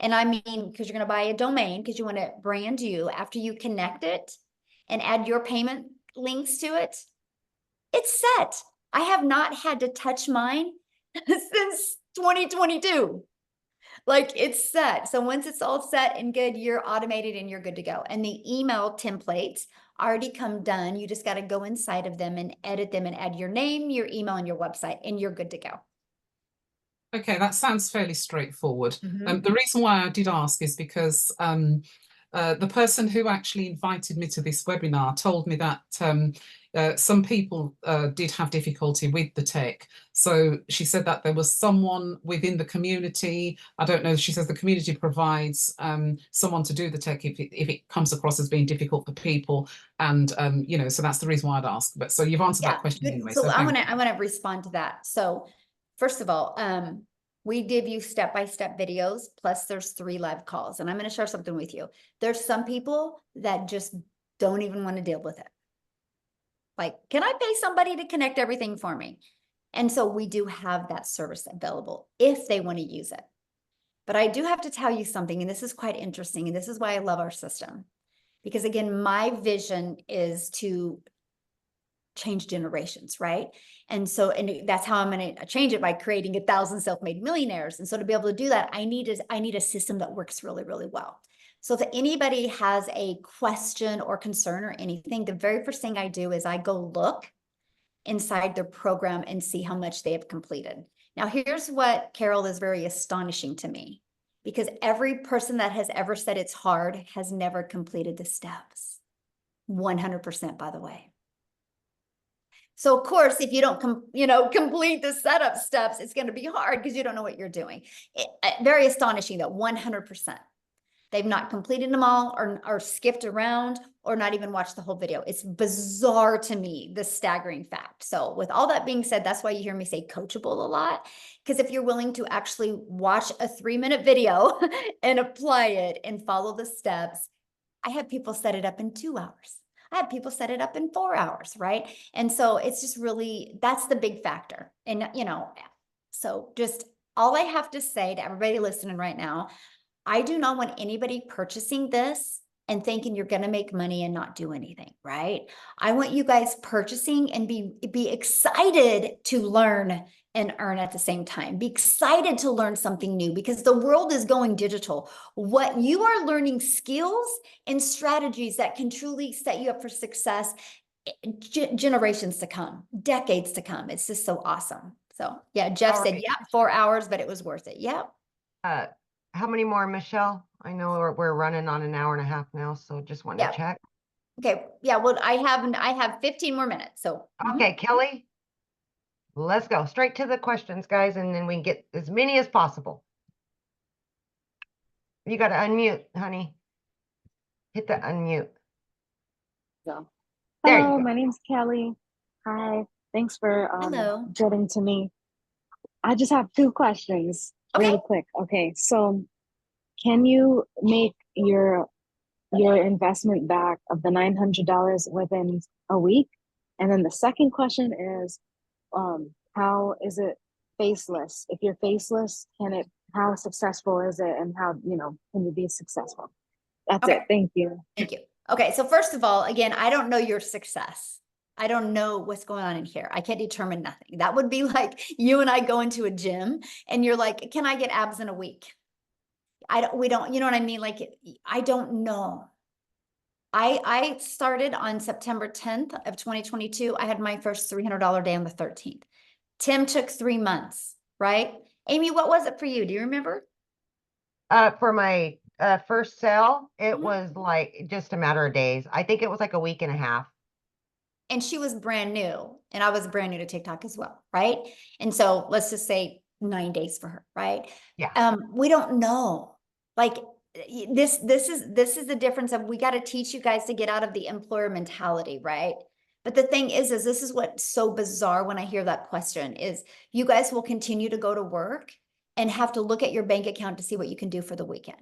and I mean, because you're going to buy a domain because you want to brand you, after you connect it and add your payment links to it, it's set. I have not had to touch mine since 2022. Like it's set. So once it's all set and good, you're automated and you're good to go. And the email templates already come done. You just got to go inside of them and edit them and add your name, your email, and your website, and you're good to go. Okay, that sounds fairly straightforward. Mhm. The reason why I did ask is because the person who actually invited me to this webinar told me that some people did have difficulty with the tech. So she said that there was someone within the community, I don't know, she says the community provides someone to do the tech if it comes across as being difficult for people. And, you know, so that's the reason why I'd asked. But so you've answered that question good. anyway. So So I thank want to respond to that. So first of all, we give you step-by-step videos, plus there's 3 live calls. And I'm going to share something with you. There's some people that just don't even want to deal with it. Like, can I pay somebody to connect everything for me? And so we do have that service available if they want to use it. But I do have to tell you something, and this is quite interesting, and this is why I love our system. Because again, my vision is to change generations, right? And so, and that's how I'm going to change it by creating 1,000 self-made millionaires. And so to be able to do that, I need a system that works really, really well. So if anybody has a question or concern or anything, the very first thing I do is I go look inside their program and see how much they have completed. Now, here's what, Carol, is very astonishing to me, because every person that has ever said it's hard has never completed the steps. 100%, by the way. So of course, if you don't complete the setup steps, it's going to be hard because you don't know what you're doing. Very astonishing that 100%. They've not completed them all or skipped around or not even watched the whole video. It's bizarre to me, the staggering fact. So with all that being said, that's why you hear me say coachable a lot. Because if you're willing to actually watch a 3-minute video and apply it and follow the steps, I have people set it up in 2 hours. I have people set it up in 4 hours, right? And so it's just really, that's the big factor. And, so just all I have to say to everybody listening right now, I do not want anybody purchasing this and thinking you're going to make money and not do anything, right? I want you guys purchasing and be excited to learn and earn at the same time. Be excited to learn something new because the world is going digital. What you are learning skills and strategies that can truly set you up for success generations to come, decades to come. It's just so awesome. So yeah, Jeff said, yeah, 4 hours, but it was worth it. Yep. How many more, Michelle? I know we're running on an hour and a half now, so just want to check. Okay. Yeah. Well, I have 15 more minutes. So okay, Kelly, let's go straight to the questions, guys, and then we can get as many as possible. You got to unmute, honey. Hit the unmute. So, there hello, you go. My name's Kelly. Hi. Thanks for Hello. getting to me. I just have 2 questions. Really quick. Okay, so can you make your investment back of the $900 within a week? And then the second question is, how is it faceless? If you're faceless, how successful is it, and how can you be successful? That's it. Thank you. Thank you. Okay, so first of all, again, I don't know your success. I don't know what's going on in here. I can't determine nothing. That would be like you and I go into a gym and you're like, can I get abs in a week? We don't, you know what I mean? Like, I don't know. I started on September 10th of 2022. I had my first $300 day on the 13th. Tim took 3 months, right? Amy, what was it for you? Do you remember? For my first sale, it was like just a matter of days. I think it was like a week and a half. And she was brand new, and I was brand new to TikTok as well, right? And so let's just say 9 days for her, right? Yeah. We don't know. Like this is the difference of, we got to teach you guys to get out of the employer mentality, right? But the thing is this is what's so bizarre when I hear that question is you guys will continue to go to work and have to look at your bank account to see what you can do for the weekend.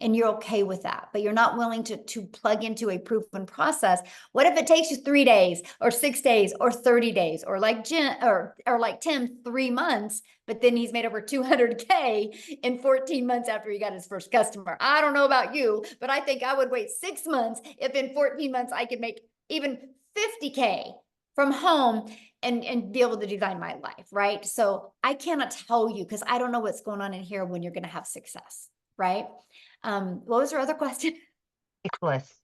And you're okay with that, but you're not willing to plug into a proven process. What if it takes you 3 days or 6 days or 30 days, or like Jen or like Tim, 3 months, but then he's made over 200K in 14 months after he got his first customer. I don't know about you, but I think I would wait 6 months if in 14 months I could make even 50K from home and be able to design my life, right? So I cannot tell you because I don't know what's going on in here when you're going to have success, right? What was your other question? Faceless.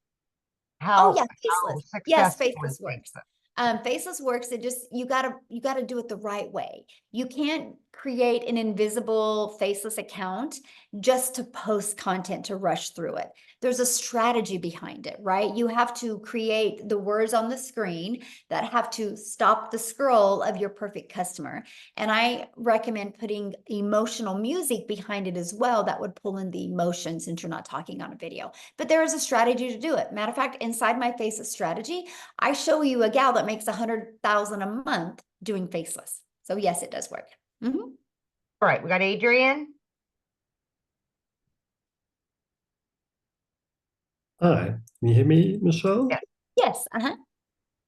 Faceless. Yes, successful faceless is works. faceless? Faceless works. It just, you gotta do it the right way. You can't create an invisible faceless account just to post content to rush through it. There's a strategy behind it, right? You have to create the words on the screen that have to stop the scroll of your perfect customer. And I recommend putting emotional music behind it as well that would pull in the emotions since you're not talking on a video. But there is a strategy to do it. Matter of fact, inside my faceless strategy, I show you a gal that makes $100,000 a month doing faceless. So yes, it does work. All right, we got Adrian. Hi, can you hear me, Michelle? Yes.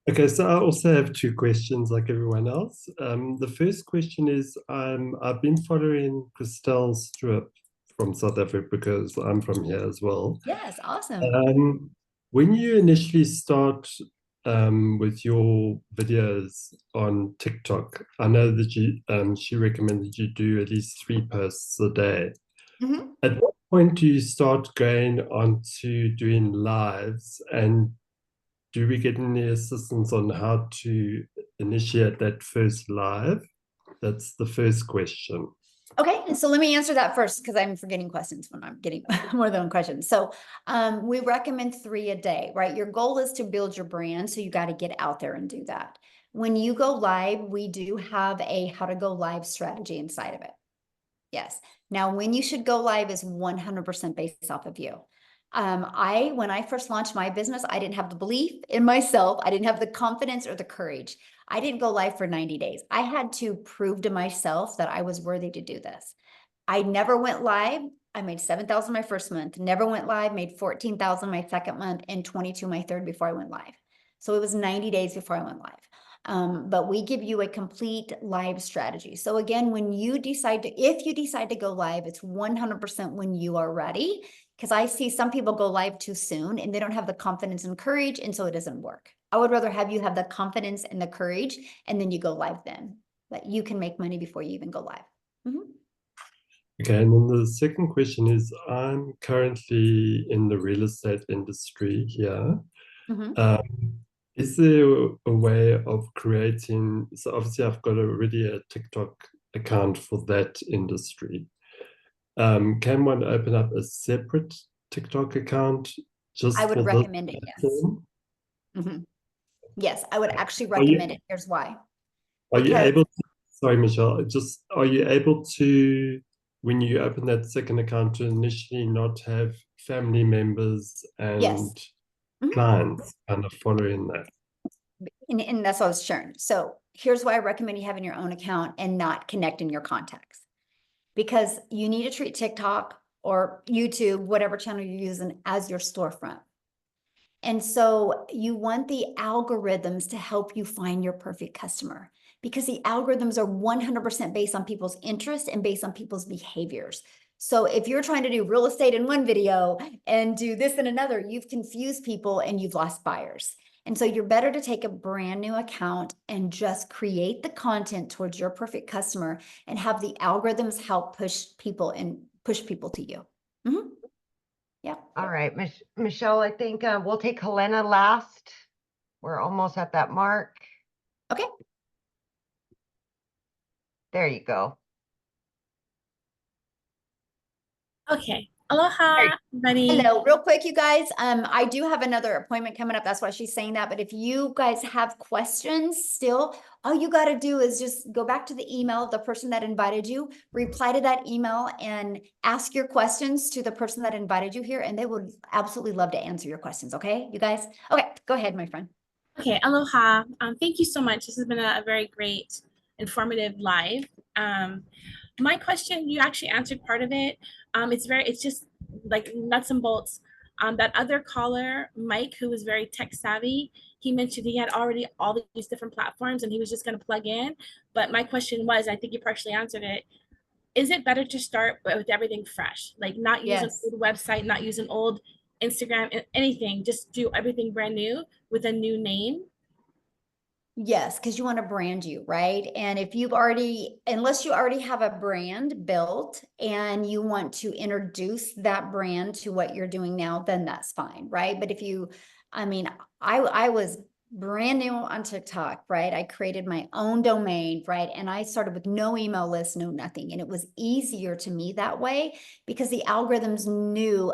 Okay, so I also have 2 questions like everyone else. The first question is, I've been following Christelle Strip from South Africa because I'm from here as well. Yes, awesome. When you initially start with your videos on TikTok, I know that she recommended you do at least 3 posts a day. At what point do you start going on to doing lives, and do we get any assistance on how to initiate that first live? That's the first question. Okay, so let me answer that first because I'm forgetting questions when I'm getting more than one question. So we recommend 3 a day, right? Your goal is to build your brand, so you got to get out there and do that. When you go live, we do have a how to go live strategy inside of it. Yes. Now, when you should go live is 100% based off of you. When I first launched my business, I didn't have the belief in myself. I didn't have the confidence or the courage. I didn't go live for 90 days. I had to prove to myself that I was worthy to do this. I never went live. I made 7,000 my first month, never went live, made 14,000 my second month, and 22 my third before I went live. So it was 90 days before I went live. But we give you a complete live strategy. So again, when you decide to, if you decide to go live, it's 100% when you are ready. Because I see some people go live too soon and they don't have the confidence and courage, and so it doesn't work. I would rather have you have the confidence and the courage, and then you go live then. That you can make money before you even go live. Mm-hmm. Okay, and then the second question is, I'm currently in the real estate industry here. Mm-hmm. Is there a way of creating, so obviously I've got already a TikTok account for that industry. Can one open up a separate TikTok account just I would for recommend it, yes. platform? Yes, I would actually recommend it. Here's why. Are you Because able to, sorry, Michelle, just, are you able to, when you open that second account, to initially not have family members and yes. Mhm. clients kind of following that? And that's what I was sharing. So here's why I recommend you having your own account and not connecting your contacts. Because you need to treat TikTok or YouTube, whatever channel you're using, as your storefront. And so you want the algorithms to help you find your perfect customer, because the algorithms are 100% based on people's interests and based on people's behaviors. So if you're trying to do real estate in one video and do this in another, you've confused people and you've lost buyers. And so you're better to take a brand new account and just create the content towards your perfect customer and have the algorithms help push people to you. Mm-hmm. Yeah. All right, Michelle, I think we'll take Helena last. We're almost at that mark. Okay. There you go. Okay. Aloha, buddy. Hello, real quick, you guys. I do have another appointment coming up. That's why she's saying that. But if you guys have questions still, all you got to do is just go back to the email of the person that invited you, reply to that email, and ask your questions to the person that invited you here, and they would absolutely love to answer your questions. Okay, you guys? Okay, go ahead, my friend. Okay, aloha. Thank you so much. This has been a very great, informative live. My question, you actually answered part of it. It's just like nuts and bolts. That other caller, Mike, who was very tech savvy, he mentioned he had already all these different platforms and he was just going to plug in. But my question was, I think you partially answered it. Is it better to start with everything fresh? Like not use an old website, not use an old Instagram, anything, just do everything brand new with a new name? Yes, because you want to brand you, right? And if you've already, unless you already have a brand built and you want to introduce that brand to what you're doing now, then that's fine, right? But if you, I was brand new on TikTok, right? I created my own domain, right? And I started with no email list, no nothing. And it was easier to me that way because the algorithms knew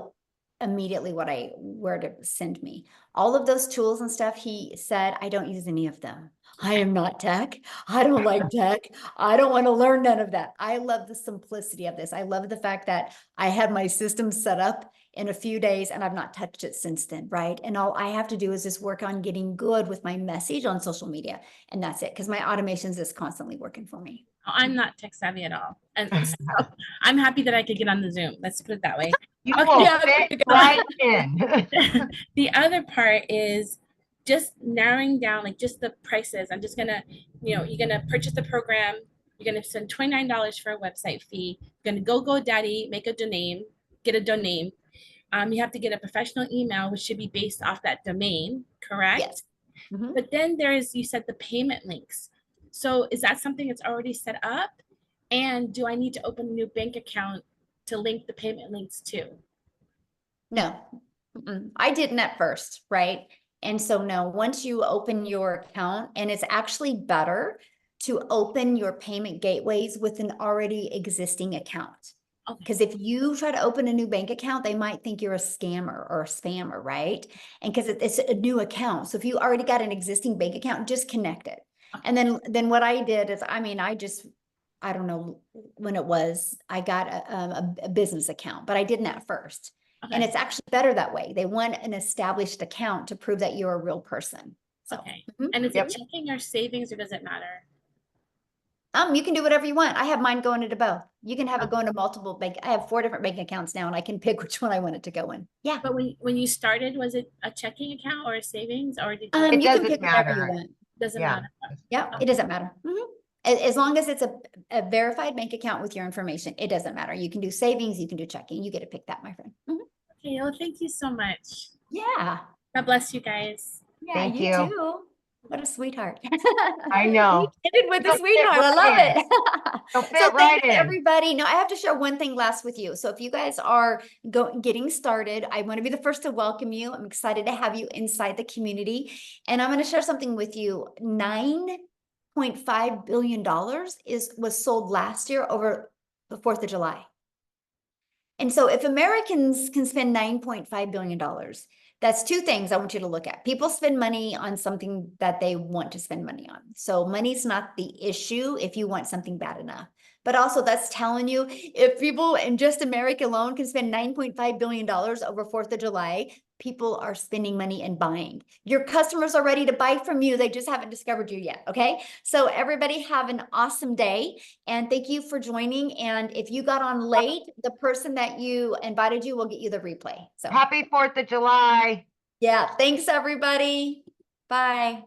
immediately where to send me. All of those tools and stuff, he said, I don't use any of them. I am not tech. I don't like tech. I don't want to learn none of that. I love the simplicity of this. I love the fact that I had my system set up in a few days and I've not touched it since then, right? And all I have to do is just work on getting good with my message on social media. And that's it, because my automations is constantly working for me. I'm not tech savvy at all. And so I'm happy that I could get on the Zoom. Let's put it that way. You will fit right in. The other part is just narrowing down like just the prices. I'm just gonna, you're gonna purchase the program, you're gonna spend $29 for a website fee, you're gonna go GoDaddy, make a domain, get a domain. You have to get a professional email, which should be based off that domain, correct? Yes. Mm-hmm. But then you said the payment links. So is that something that's already set up? And do I need to open a new bank account to link the payment links to? No, I didn't at first, right? And so no, once you open your account, and it's actually better to open your payment gateways with an already existing account. Because if you try to open a new bank account, they might think you're a scammer or a spammer, right? And because it's a new account. So if you already got an existing bank account, just connect it. And then what I did is, I mean, I don't know when it was, I got a business account, but I didn't at first. And Okay. it's actually better that way. They want an established account to prove that you're a real person. So, Okay. mhm. And is Yep. it checking or savings, or does it matter? You can do whatever you want. I have mine going into both. You can have it go into multiple bank. I have 4 different bank accounts now, and I can pick which one I want it to go in. Yeah. But when you started, was it a checking account or a savings, or did you? It You can doesn't pick whatever you matter. want. Doesn't Yeah. matter. Yeah, it doesn't matter. As long as it's a verified bank account with your information, it doesn't matter. You can do savings, you can do checking. You get to pick that, my friend. Okay, well, thank you so much. Yeah. God bless you guys. Yeah, Thank you you. too. What a sweetheart. I know. We ended with a You'll fit sweetheart. I right love in. it. You'll So fit right thanks in. everybody. Now I have to share one thing last with you. So if you guys are getting started, I want to be the first to welcome you. I'm excited to have you inside the community. And I'm going to share something with you. $9.5 billion was sold last year over the 4th of July. And so if Americans can spend $9.5 billion, that's 2 things I want you to look at. People spend money on something that they want to spend money on. So money's not the issue if you want something bad enough. But also that's telling you, if people in just America alone can spend $9.5 billion over 4th of July, people are spending money and buying. Your customers are ready to buy from you. They just haven't discovered you yet. Okay. So everybody have an awesome day. And thank you for joining. And if you got on late, the person that you invited you will get you the replay. So Happy 4th of July. yeah, thanks everybody. Bye.